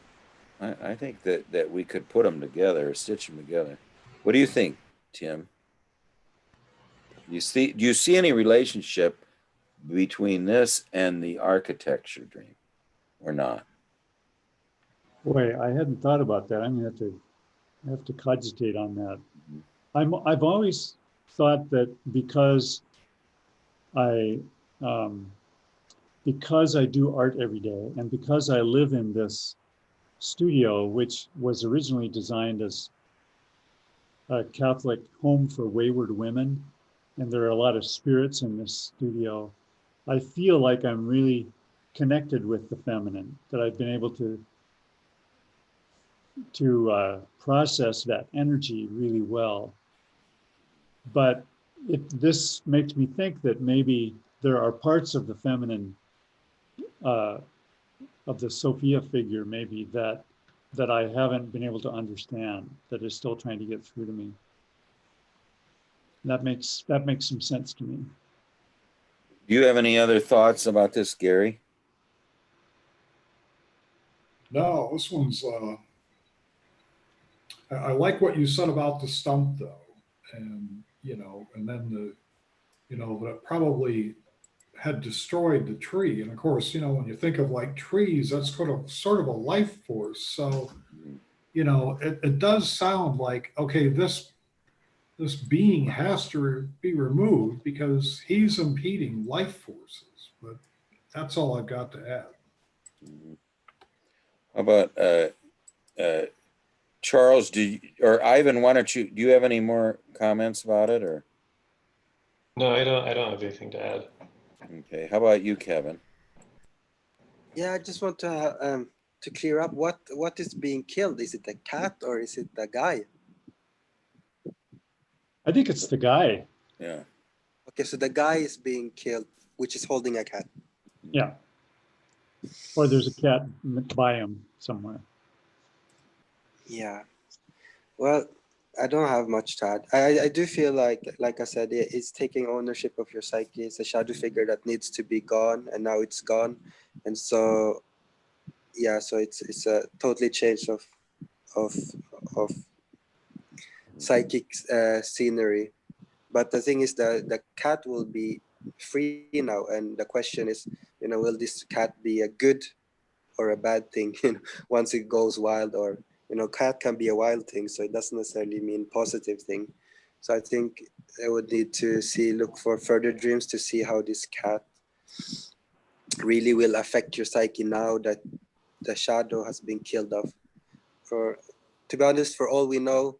I think that we could put them together, stitch them together. What do you think, Tim? Do you see any relationship between this and the architecture dream, or not? Boy, I hadn't thought about that. I'm gonna have to cogitate on that. I've always thought that I um, because I do art every day, and because I live in this studio, which was originally designed as a Catholic home for wayward women, and there are a lot of spirits in this studio, I feel like I'm really connected with the feminine, that I've been able to process that energy really well. But this makes me think that maybe there are parts of the feminine, uh, of the Sophia figure, maybe that I haven't been able to understand, that is still trying to get through to me. That makes some sense to me. Do you have any other thoughts about this, Gary? No, this one's, I like what you said about the stump though. And, and then that it probably had destroyed the tree. And of course, when you think of like trees, that's sort of a life force. So, it does sound like, okay, this being has to be removed because he's impeding life forces. But that's all I've got to add. How about Charles? Or Ivan? Why don't do you have any more comments about it, or? No, I don't have anything to add. Okay. How about you, Kevin? Yeah, I just want to clear up what is being killed. Is it a cat or is it a guy? I think it's the guy. Yeah. Okay, so the guy is being killed, which is holding a cat. Yeah. Or there's a cat by him somewhere. Yeah. Well, I don't have much to add. I do feel like I said, it's taking ownership of your psyche. It's a shadow figure that needs to be gone, and now it's gone, and so yeah, so it's a totally change of of psychic scenery. But the thing is, the cat will be free now, and the question is, will this cat be a good or a bad thing once it goes wild? Or cat can be a wild thing, so it doesn't necessarily mean positive thing. So I think I would need to look for further dreams to see how this cat really will affect your psyche now that the shadow has been killed off. For To be honest, for all we know,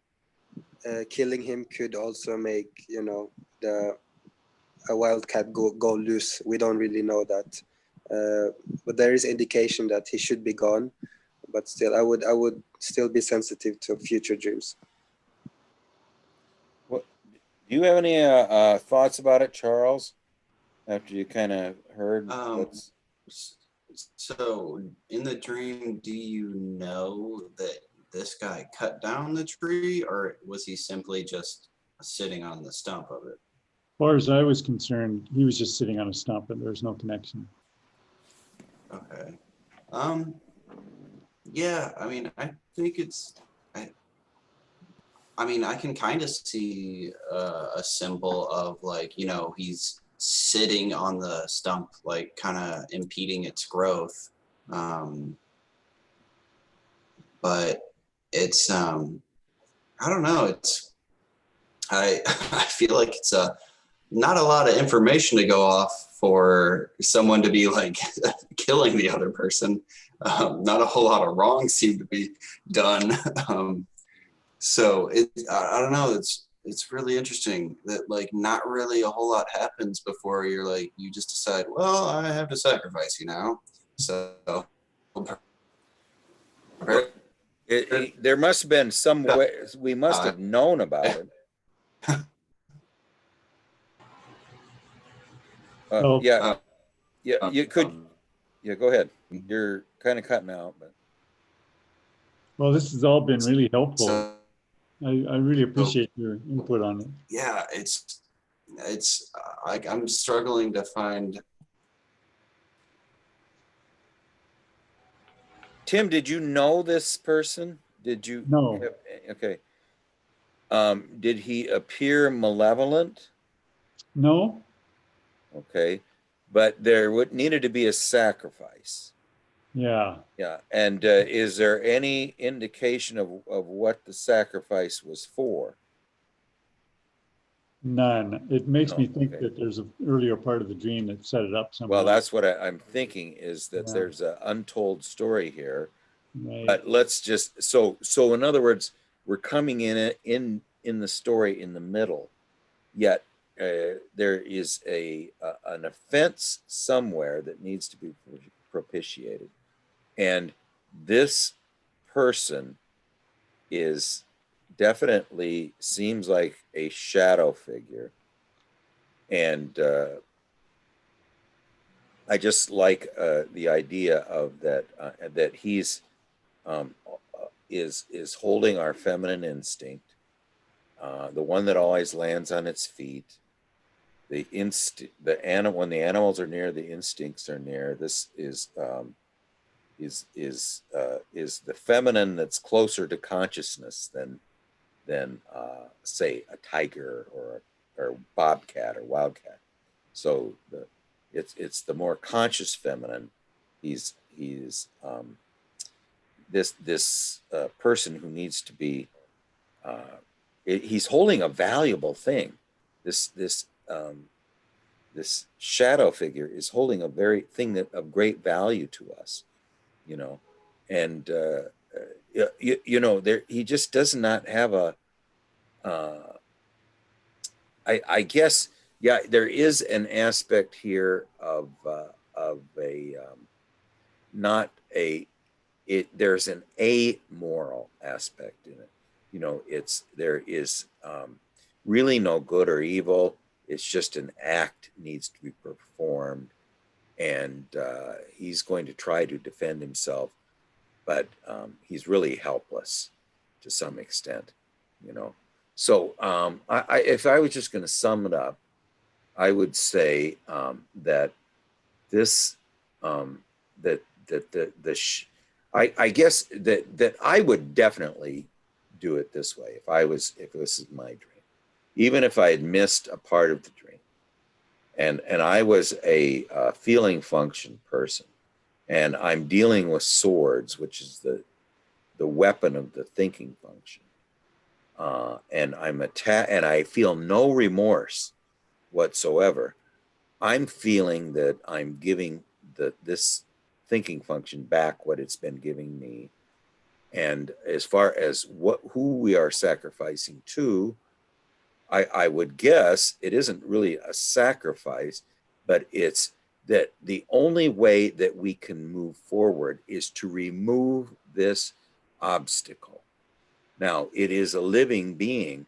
killing him could also make the a wildcat go loose. We don't really know that, but there is indication that he should be gone. But still, I would still be sensitive to future dreams. What do you have any thoughts about it, Charles? After you kind of heard what's So in the dream, do you know that this guy cut down the tree, or was he simply just sitting on the stump of it? As far as I was concerned, he was just sitting on a stump and there's no connection. Okay. Yeah, I mean, I think I mean, I can kind of see a symbol of like, he's sitting on the stump, like kind of impeding its growth. But it's, I don't know. I I feel like it's not a lot of information to go off for someone to be like killing the other person. Not a whole lot of wrong seem to be done. So I don't know. It's really interesting that like not really a whole lot happens before you just decide, well, I have to sacrifice you now. So there must have been some way we must have known about it. So Yeah, you could. Yeah, go ahead. You're kind of cutting out, but well, this has all been really helpful. so I really appreciate your input on it. yeah, it's like I'm struggling to find. Tim, did you know this person? Did you? No. Okay. Did he appear malevolent? No? Okay, but there would needed to be a sacrifice. Yeah. Yeah, and is there any indication of what the sacrifice was for? None. It makes No, me think okay. that there's an earlier part of the dream that set it up Well, somehow. that's what I'm thinking is that Yeah. there's an untold story here. Right. But let's just so in other words, we're coming in the story in the middle, yet there is an offense somewhere that needs to be propitiated, and this person is definitely seems like a shadow figure, and I just like the idea of that he's is holding our feminine instinct, the one that always lands on its feet. When the animals are near, the instincts are near. This is the feminine that's closer to consciousness than say a tiger or bobcat or wildcat. So it's the more conscious feminine. He's this person who needs to be. He's holding a valuable thing. This shadow figure is holding a very thing that of great value to us, you know, and there he just does not have a. I guess yeah, there is an aspect here of a not a there's an amoral aspect in it. There is really no good or evil. It's just an act needs to be performed, and he's going to try to defend himself, but he's really helpless to some extent, you know. So if I was just going to sum it up, I would say that this that I guess that I would definitely do it this way if this is my dream, even if I had missed a part of the dream, and I was a feeling function person, and I'm dealing with swords, which is the weapon of the thinking function, and and I feel no remorse whatsoever. I'm feeling that I'm giving this thinking function back what it's been giving me. And as far as who we are sacrificing to, I would guess it isn't really a sacrifice, but it's that the only way that we can move forward is to remove this obstacle. Now, it is a living being,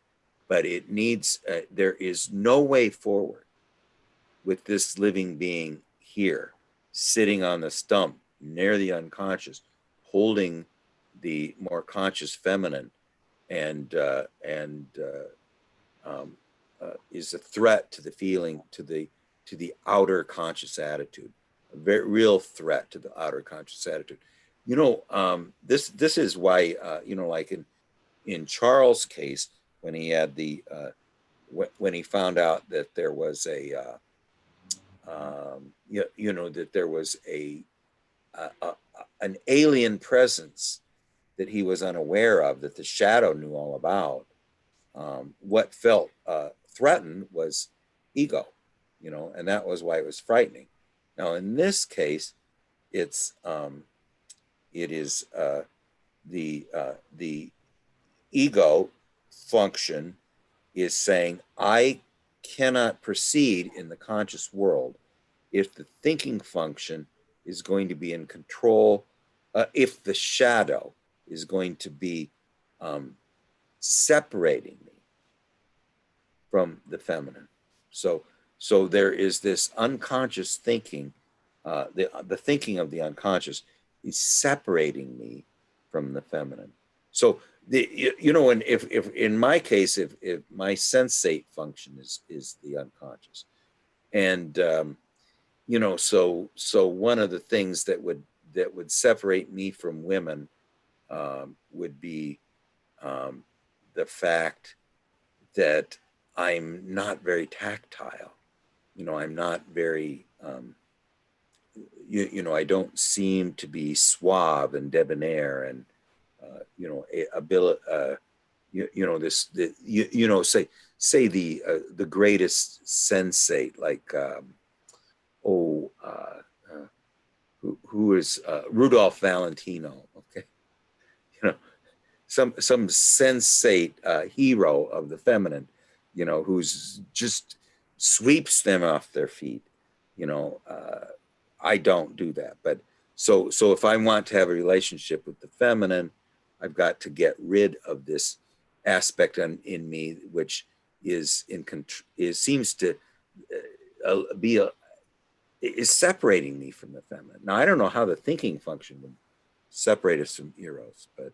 but it needs, there is no way forward with this living being here, sitting on the stump near the unconscious, holding the more conscious feminine, and is a threat to the feeling, to the outer conscious attitude, a very real threat to the outer conscious attitude. This is why like in Charles' case, when he had when he found out that there was that there was an alien presence that he was unaware of, that the shadow knew all about. What felt threatened was ego, and that was why it was frightening. Now, in this case, it is the ego function is saying, I cannot proceed in the conscious world if the thinking function is going to be in control, if the shadow is going to be separating me from the feminine. So there is this unconscious thinking, the thinking of the unconscious is separating me from the feminine. So and if in my case, if my sensate function is the unconscious, and so one of the things that would separate me from women would be the fact that I'm not very tactile. You know, I'm not very, you know, I don't seem to be suave and debonair and, you know, you know, you know, say the greatest sensate, like, oh, who is Rudolph Valentino, okay? You know, some sensate hero of the feminine, you know, who's just sweeps them off their feet. You know, I don't do that. But so if I want to have a relationship with the feminine, I've got to get rid of this aspect in me, which is seems to be is separating me from the feminine. Now I don't know how the thinking function would separate us from eros, but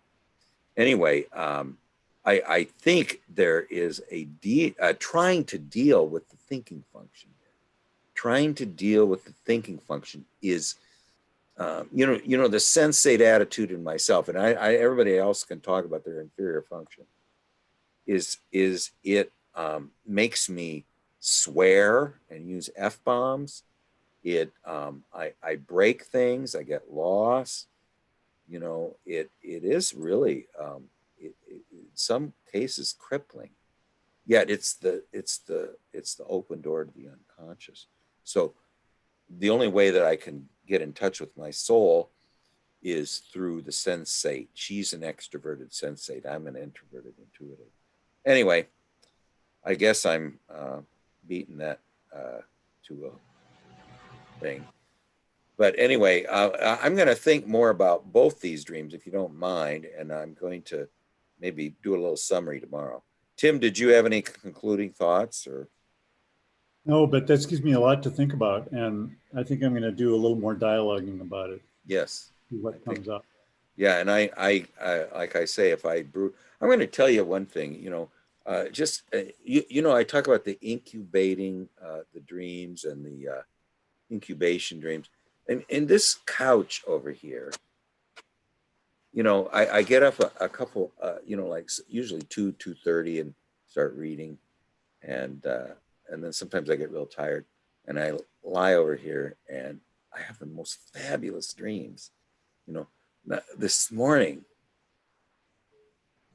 anyway, I think there is trying to deal with the thinking function. Trying to deal with the thinking function is, you know, the sensate attitude in myself, and everybody else can talk about their inferior function. Is it makes me swear and use f-bombs. I break things. I get lost. You know, it is really in some cases crippling. Yet it's the open door to the unconscious. So the only way that I can get in touch with my soul is through the sensate. She's an extroverted sensate. I'm an introverted intuitive. Anyway, I guess I'm beating that to a thing. But anyway, I'm going to think more about both these dreams, if you don't mind, and I'm going to maybe do a little summary tomorrow. Tim, did you have any concluding thoughts? Or No, but that gives me a lot to think about, and I think I'm going to do a little more dialoguing about it. yes, See what comes up. yeah, and I like I say, if I brew, I'm going to tell you one thing. You know, you know, I talk about the incubating the dreams and the incubation dreams. And in this couch over here, you know, I get up a couple, you know, like usually 2:30 and start reading. And then sometimes I get real tired and I lie over here and I have the most fabulous dreams. You know, this morning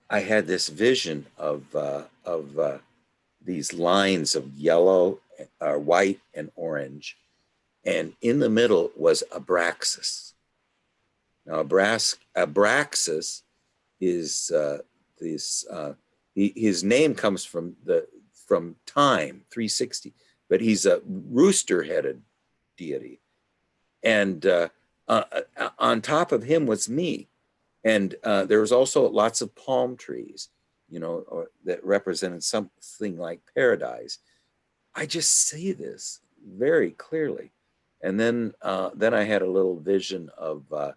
I had this vision of these lines of yellow, white, and orange. And in the middle was Abraxas. Now, Abraxas is this. His name comes from time 360, but he's a rooster-headed deity, and on top of him was me, and there was also lots of palm trees, you know, that represented something like paradise. I just see this very clearly, and then I had a little vision of a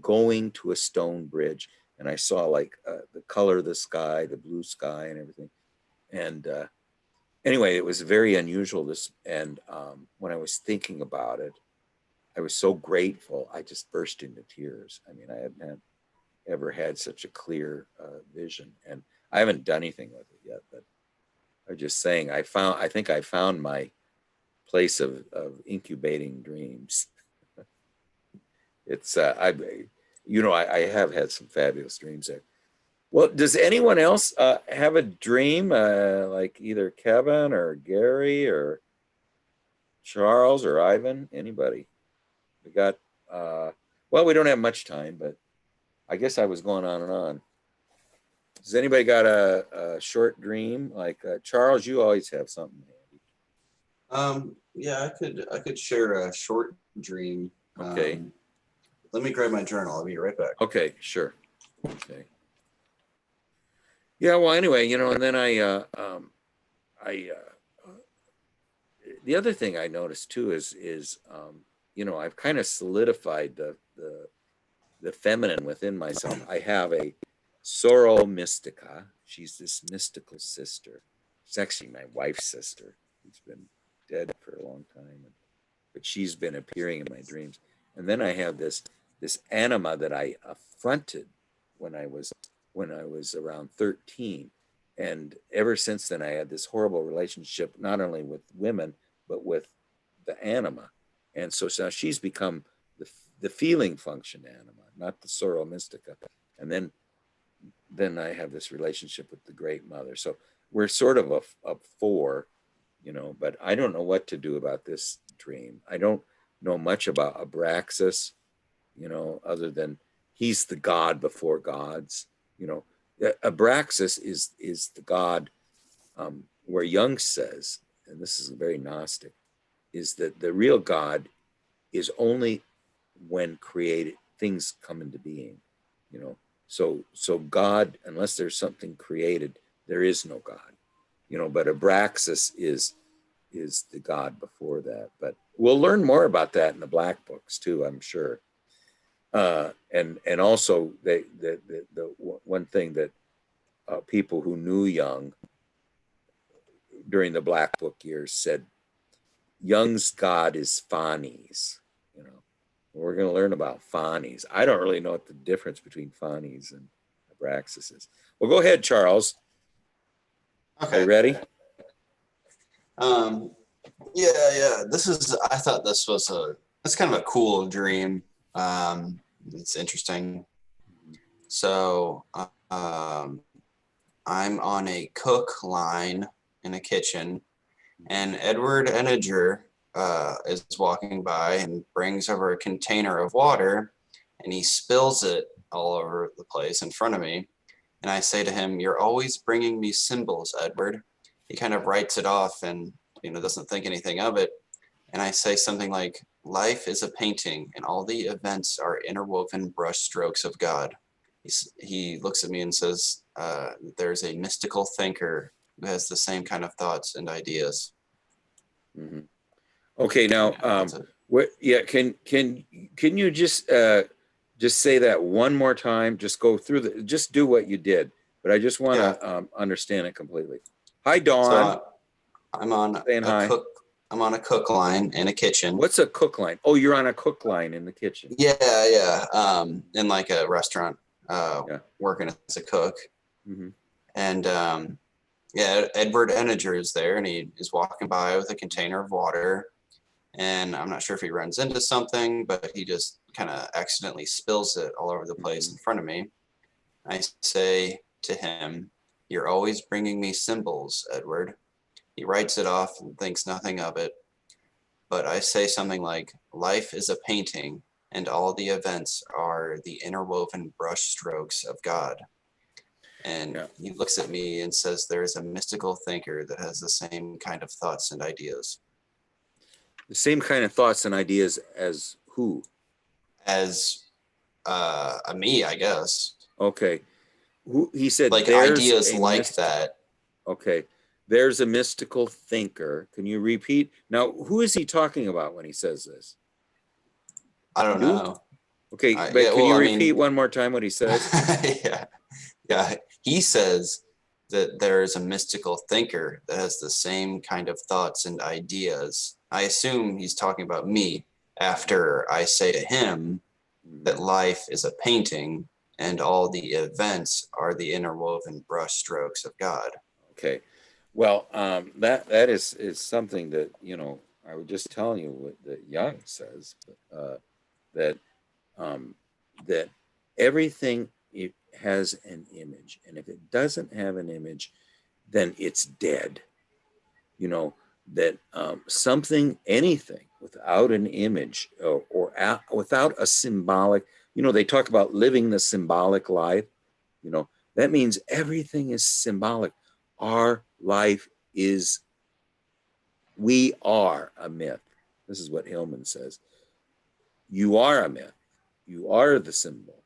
going to a stone bridge, and I saw like the color of the sky, the blue sky, and everything. And anyway, it was very unusual. And when I was thinking about it, I was so grateful. I just burst into tears. I mean, I hadn't ever had such a clear vision, and I haven't done anything with it yet. But I'm just saying, I think I found my place of incubating dreams. It's you know, I have had some fabulous dreams there. Well, does anyone else have a dream, like either Kevin or Gary or Charles or Ivan? Anybody? We got well, we don't have much time, but I guess I was going on and on. Does anybody got a short dream? Like Charles, you always have something handy. Yeah, I could share a short dream. Okay. Let me grab my journal. I'll be right back. Okay, sure. Okay. Yeah, well, anyway, you know, and then the other thing I noticed too is you know, I've kind of solidified the feminine within myself. I have a Sorrow Mystica. She's this mystical sister. She's actually my wife's sister. She's been dead for a long time, but she's been appearing in my dreams. And then I have this anima that I affronted when I was around 13, and ever since then, I had this horrible relationship, not only with women, but with the anima. And so now she's become the feeling function anima, not the sorrow mystica. And then I have this relationship with the Great Mother. So we're sort of a four, you know, but I don't know what to do about this dream. I don't know much about Abraxas, you know, other than he's the god before gods, you know. Abraxas is the god where Jung says, and this is very Gnostic, is that the real God is only when created things come into being, you know. So God, unless there's something created, there is no God, you know. But Abraxas is the God before that. But we'll learn more about that in the Black Books too, I'm sure. And also the one thing that people who knew Jung during the Black Book years said, Jung's God is Fanes, you know. We're going to learn about Fanes. I don't really know what the difference between Fanes and Abraxas is. Well, go ahead, Charles. Okay. Are you ready? Yeah. I thought that's kind of a cool dream. It's interesting. So, I'm on a cook line in a kitchen, and Edward Eniger is walking by and brings over a container of water, and he spills it all over the place in front of me. And I say to him, "You're always bringing me symbols, Edward." He kind of writes it off and, doesn't think anything of it. And I say something like, "Life is a painting, and all the events are interwoven brushstrokes of God." He looks at me and says, "There's a mystical thinker who has the same kind of thoughts and ideas." Mm-hmm. Okay, now, can you just say that one more time? Just go through just do what you did, but I just want to understand it completely. Hi, Dawn. So I'm on Saying hi. I'm on a cook line in a kitchen. What's a cook line? Oh, you're on a cook line in the kitchen. Yeah. In like a restaurant, working as a cook. Mm-hmm. And Edward Eniger is there, and he is walking by with a container of water. And I'm not sure if he runs into something, but he just kind of accidentally spills it all over the place in front of me. I say to him, "You're always bringing me symbols, Edward." He writes it off and thinks nothing of it. But I say something like, "Life is a painting, and all the events are the interwoven brushstrokes of God." And he looks at me and says, "There is a mystical thinker that has the same kind of thoughts and ideas." The same kind of thoughts and ideas as who? As me, I guess. Okay. He said like ideas like that. Okay. There's a mystical thinker. Can you repeat? Now, who is he talking about when he says this? I don't know. Okay, but can you repeat one more time what he says? Yeah. He says that there is a mystical thinker that has the same kind of thoughts and ideas. I assume he's talking about me after I say to him that life is a painting and all the events are the interwoven brushstrokes of God. Okay. Well, that is something that, I was just telling you what that Jung says, that that everything it has an image, and if it doesn't have an image, then it's dead. That something, anything without an image or without a symbolic, they talk about living the symbolic life. That means everything is symbolic. Our life is, we are a myth. This is what Hillman says. You are a myth. You are the symbol.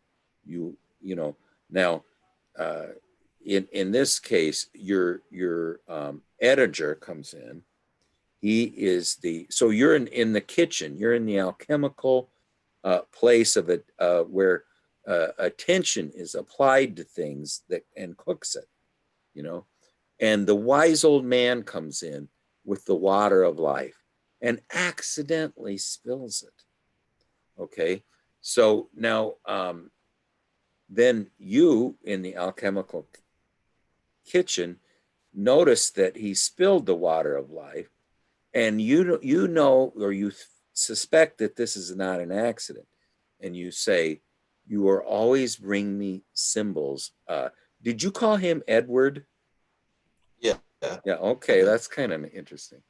Now, in this case, your editor comes in. He is so you're in the kitchen. You're in the alchemical place of it where attention is applied to things and cooks it. And the wise old man comes in with the water of life and accidentally spills it. Okay, so now then you in the alchemical kitchen, notice that he spilled the water of life, and you know, or you suspect that this is not an accident, and you say, "You are always bring me symbols." Did you call him Edward? Yeah. Yeah. Okay, that's kind of interesting.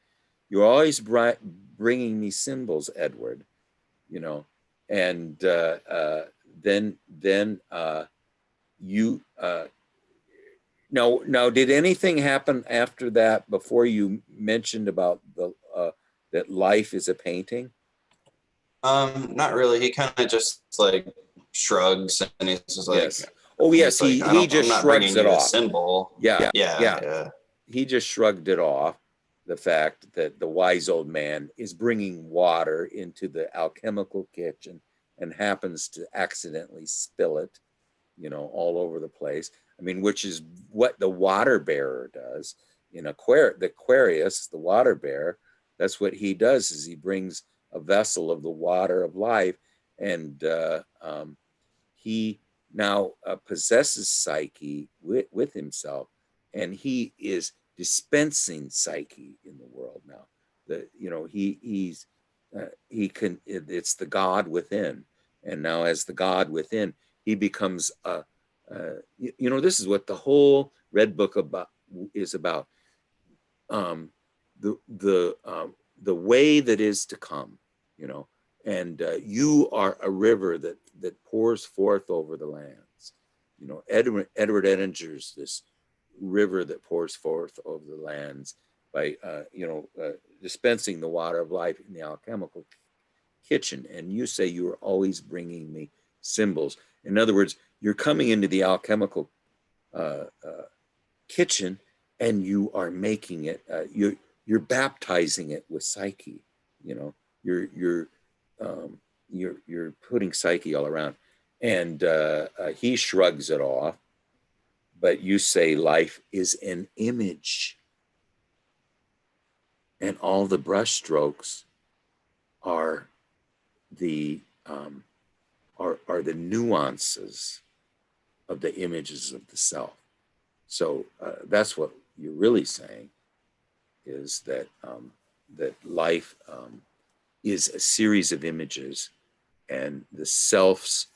You're always bringing me symbols, Edward. You know, and then you now, did anything happen after that before you mentioned about the that life is a painting? Not really. He kind of just like shrugs and he's just like, Yes. Oh, yes. he's like, He I'm just not shrugs bringing it you a off. symbol. Yeah. Yeah. He just shrugged it off. The fact that the wise old man is bringing water into the alchemical kitchen and happens to accidentally spill it, you know, all over the place. I mean, which is what the water bearer does in the Aquarius, the water bearer. That's what he does, is he brings a vessel of the water of life, and he now possesses Psyche with himself, and he is dispensing Psyche in the world now. He can. It's the God within, and now as the God within, he becomes a. This is what the whole Red Book is about. Um, the way that is to come, you know, and you are a river that pours forth over the lands. You know, Edward Edinger's this river that pours forth over the lands by dispensing the water of life in the alchemical kitchen. And you say you are always bringing me symbols. In other words, you're coming into the alchemical kitchen, and you are making it. You're baptizing it with Psyche. You know, you're putting Psyche all around, and he shrugs it off. But you say life is an image, and all the brush strokes are the are the nuances of the images of the self. So that's what you're really saying, is that that life is a series of images, and the self's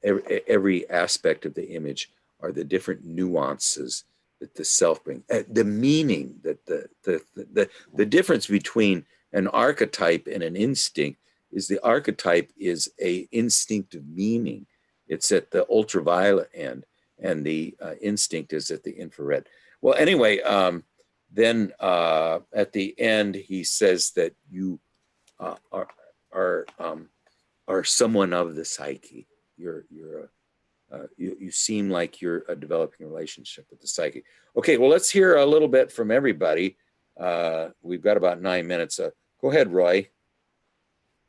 every aspect of the image are the different nuances that the self brings. The meaning that the difference between an archetype and an instinct is the archetype is a instinctive meaning. It's at the ultraviolet end, and the instinct is at the infrared. Well, anyway, then at the end he says that you are someone of the psyche. You seem like you're developing a relationship with the psyche. Okay, well, let's hear a little bit from everybody. We've got about 9 minutes. Go ahead, Roy.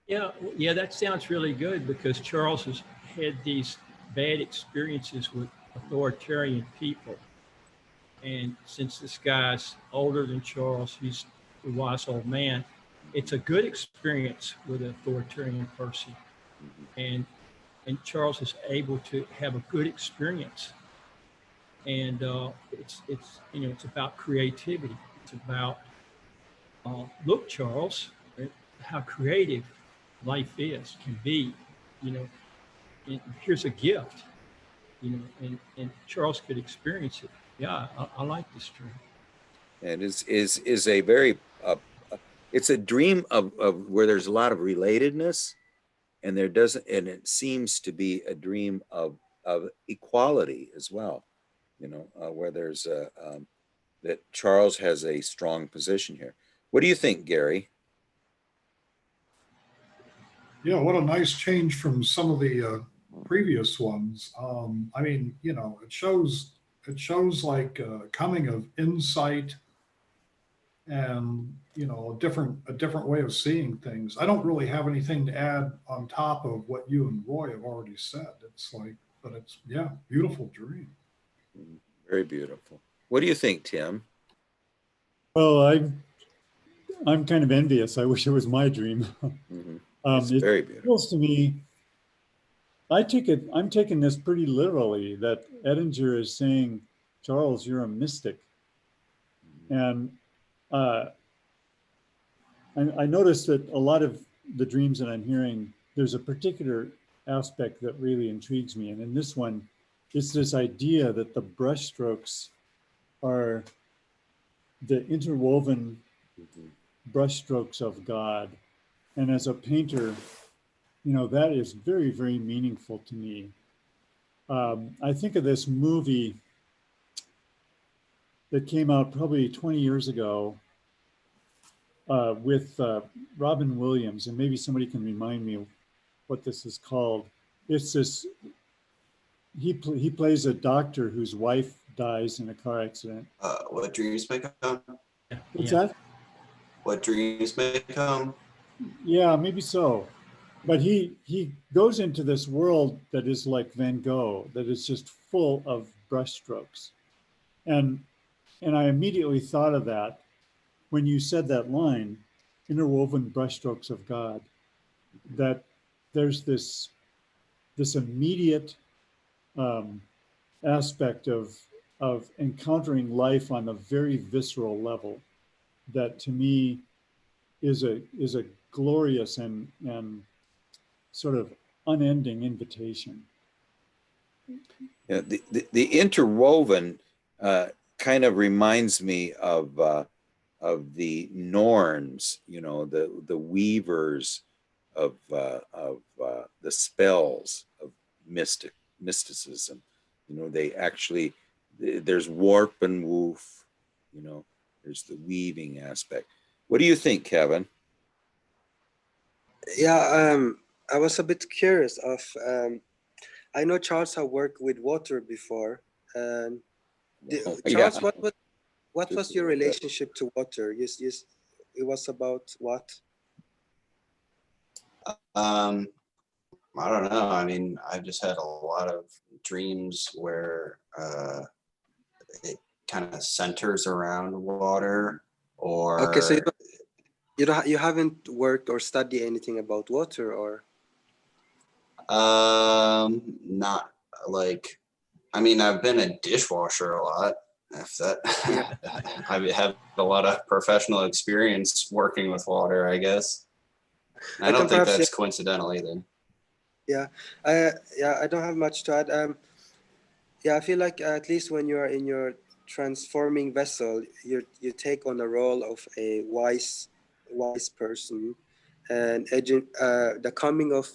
Yeah, that sounds really good, because Charles has had these bad experiences with authoritarian people. And since this guy's older than Charles, he's a wise old man, it's a good experience with an authoritarian person. And Charles is able to have a good experience. And it's about creativity. It's about look, Charles, how creative life can be. And here's a gift. And Charles could experience it. Yeah, I like this dream. And is a very it's a dream of where there's a lot of relatedness, and it seems to be a dream of equality as well, where there's that Charles has a strong position here. What do you think, Gary? Yeah, what a nice change from some of the previous ones. I mean, it shows like coming of insight and a different way of seeing things. I don't really have anything to add on top of what you and Roy have already said. But it's beautiful dream. Very beautiful. What do you think, Tim? Well, I'm kind of envious. I wish it was my dream. Mm-hmm. It's very beautiful. Feels to me, I'm taking this pretty literally, that Edinger is saying Charles, you're a mystic. And I noticed that a lot of the dreams that I'm hearing, there's a particular aspect that really intrigues me. And in this one, it's this idea that the brushstrokes are the interwoven brushstrokes of God. And as a painter, you know, that is very, very meaningful to me. I think of this movie that came out probably 20 years ago with Robin Williams, and maybe somebody can remind me what this is called. It's this, he plays a doctor whose wife dies in a car accident. What dreams may come? What's Yeah. that? What dreams may come? Yeah, maybe so. But he goes into this world that is like Van Gogh, that is just full of brushstrokes. And I immediately thought of that when you said that line, interwoven brushstrokes of God, that there's this immediate aspect of encountering life on a very visceral level that to me is a glorious and sort of unending invitation. Yeah, the interwoven kind of reminds me of the Norns, you know, the weavers of the spells of mysticism. You know, they actually, there's warp and woof, you know, there's the weaving aspect. What do you think, Kevin? Yeah, I was a bit curious of, I know Charles have worked with water before. And Well, Charles, yeah, what just was a your little bit. relationship to water? It was about what? Um, I don't know. I mean, I've just had a lot of dreams where it kind of centers around water, Okay, so or you haven't worked or studied anything about water, or? not like. I mean, I've been a dishwasher a lot. If that, Yeah. I have a lot of professional experience working with water, I guess. And I I don't can think perhaps, that's coincidental either. yeah, I don't have much to add. Yeah, I feel like at least when you are in your transforming vessel, you take on the role of a wise person, and the coming of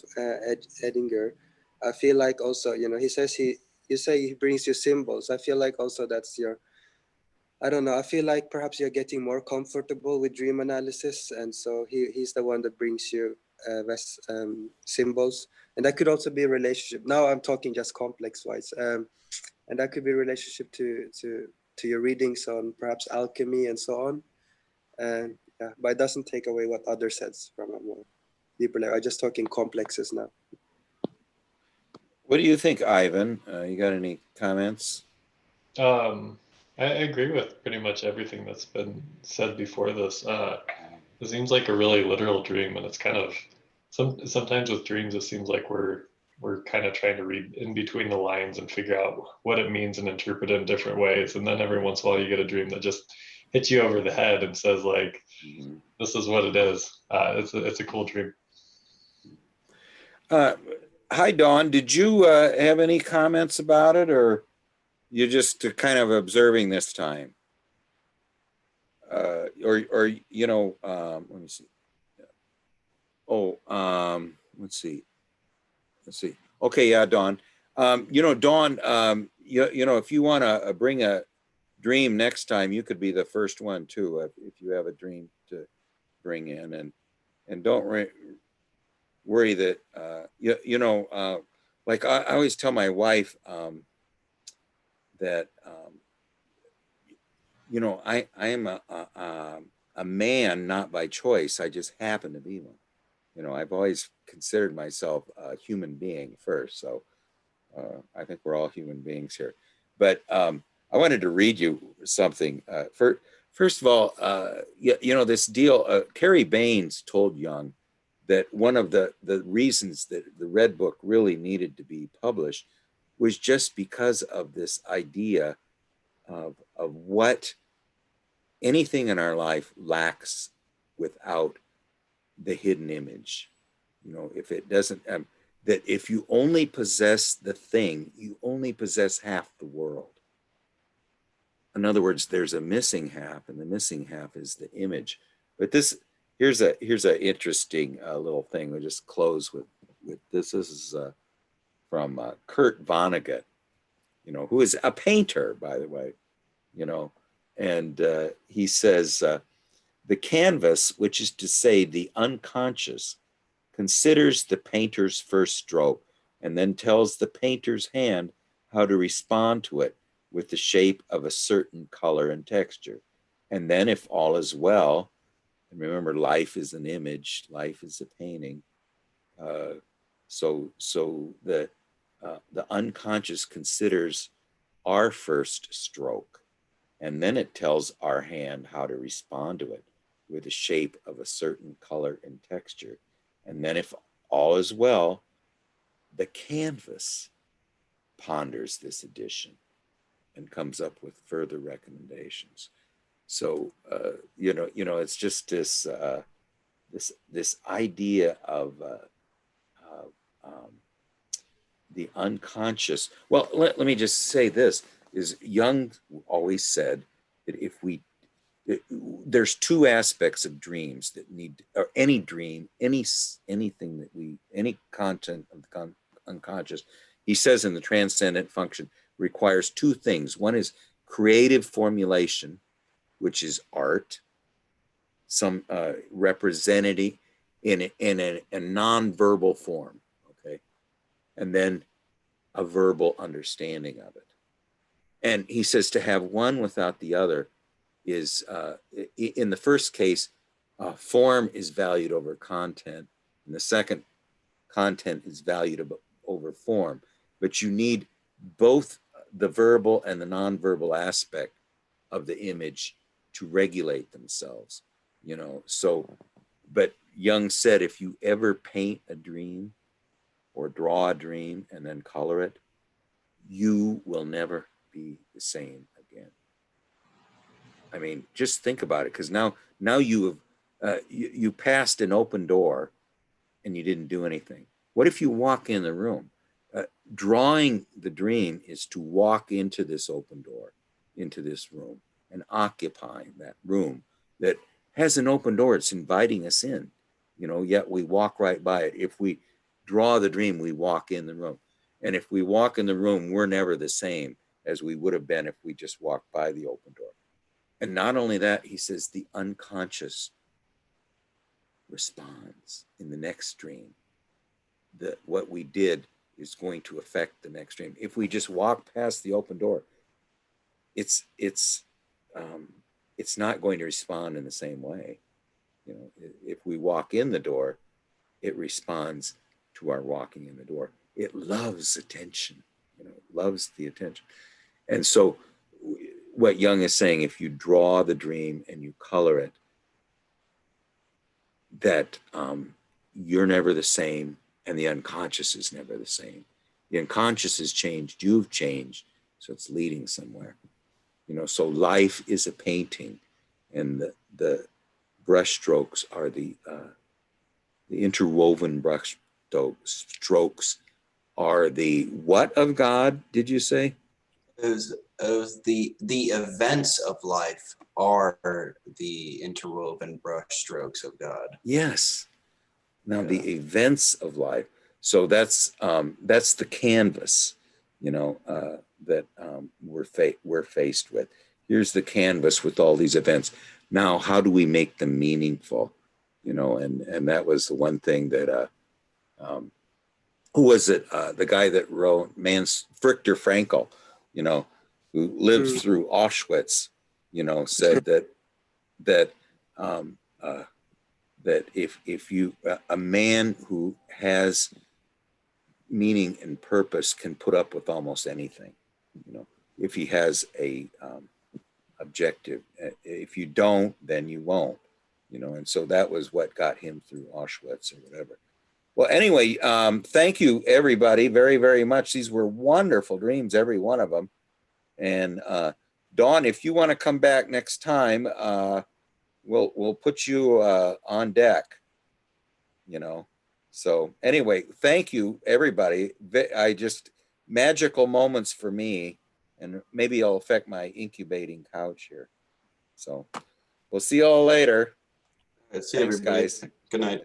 Edinger, I feel like also, you know, he says you say he brings you symbols. I feel like also that's your, I don't know. I feel like perhaps you're getting more comfortable with dream analysis, and so he's the one that brings you symbols, and that could also be a relationship. Now I'm talking just complex wise, and that could be a relationship to your readings on perhaps alchemy and so on. And yeah, but it doesn't take away what others says from a more deeper level. I'm just talking complexes now. What do you think, Ivan? You got any comments? I agree with pretty much everything that's been said before this. It seems like a really literal dream, and it's kind of sometimes with dreams, it seems like we're kind of trying to read in between the lines and figure out what it means and interpret it in different ways. And then every once in a while, you get a dream that just hits you over the head and says like, "This is what it is." It's a cool dream. Hi, Dawn. Did you have any comments about it, or you just kind of observing this time? Or you know, let me see. Oh, let's see. Let's see. Okay, yeah, Dawn. You know, Dawn. You know, if you want to bring a dream next time, you could be the first one too. If you have a dream to bring in, and don't worry that you know. Like I always tell my wife that you know I am a man not by choice. I just happen to be one. You know, I've always considered myself a human being first. So I think we're all human beings here. But I wanted to read you something. First of all, you know, this deal, Carrie Baines told Jung that one of the reasons that the Red Book really needed to be published was just because of this idea of what anything in our life lacks without the hidden image. You know, if it doesn't, that if you only possess the thing, you only possess half the world. In other words, there's a missing half, and the missing half is the image. But this, here's a interesting little thing. We'll just close with this. This is from Kurt Vonnegut, you know, who is a painter, by the way, you know, and he says, the canvas, which is to say the unconscious, considers the painter's first stroke and then tells the painter's hand how to respond to it with the shape of a certain color and texture. And then if all is well, and remember, life is an image, life is a painting. So the unconscious considers our first stroke, and then it tells our hand how to respond to it with the shape of a certain color and texture. And then if all is well, the canvas ponders this addition and comes up with further recommendations. So you know, it's just this this idea of the unconscious. Well, let me just say this: is Jung always said that if we there's two aspects of dreams that need, or any dream, anything that any content of the unconscious, he says in the transcendent function, requires two things. One is creative formulation, which is art, some representative in a non-verbal form, okay, and then a verbal understanding of it. And he says to have one without the other is, in the first case, form is valued over content. In the second, content is valued over form. But you need both the verbal and the nonverbal aspect of the image to regulate themselves, you know. So, but Jung said, if you ever paint a dream or draw a dream and then color it, you will never be the same again. I mean, just think about it, because now you have you passed an open door and you didn't do anything. What if you walk in the room? Drawing the dream is to walk into this open door, into this room, and occupying that room that has an open door. It's inviting us in, you know, yet we walk right by it. If we draw the dream, we walk in the room. And if we walk in the room, we're never the same as we would have been if we just walked by the open door. And not only that, he says the unconscious responds in the next dream. That what we did is going to affect the next dream. If we just walk past the open door, it's not going to respond in the same way. You know, if we walk in the door, it responds to our walking in the door. It loves attention, you know, it loves the attention. And so what Jung is saying, if you draw the dream and you color it, that you're never the same, and the unconscious is never the same. The unconscious has changed, you've changed, so it's leading somewhere. You know, so life is a painting, and the brush strokes are the interwoven brush strokes are the what of God, did you say? The events of life are the interwoven brush strokes of God. Yes. Now the events of life. So that's the canvas, you know, that we're faced with. Here's the canvas with all these events. Now, how do we make them meaningful? You know, and that was the one thing that who was it? The guy that wrote Viktor Frankl, you know, who lived through Auschwitz, you know, said that if you a man who has meaning and purpose can put up with almost anything, you know, if he has a objective. If you don't, then you won't, you know. And so that was what got him through Auschwitz or whatever. Well, anyway, thank you everybody very, very much. These were wonderful dreams, every one of them. And Dawn, if you want to come back next time, we'll put you on deck, you know. So anyway, thank you, everybody. I just magical moments for me, and maybe it'll affect my incubating couch here. So we'll see you all later. See Thanks, everybody. guys. Good night.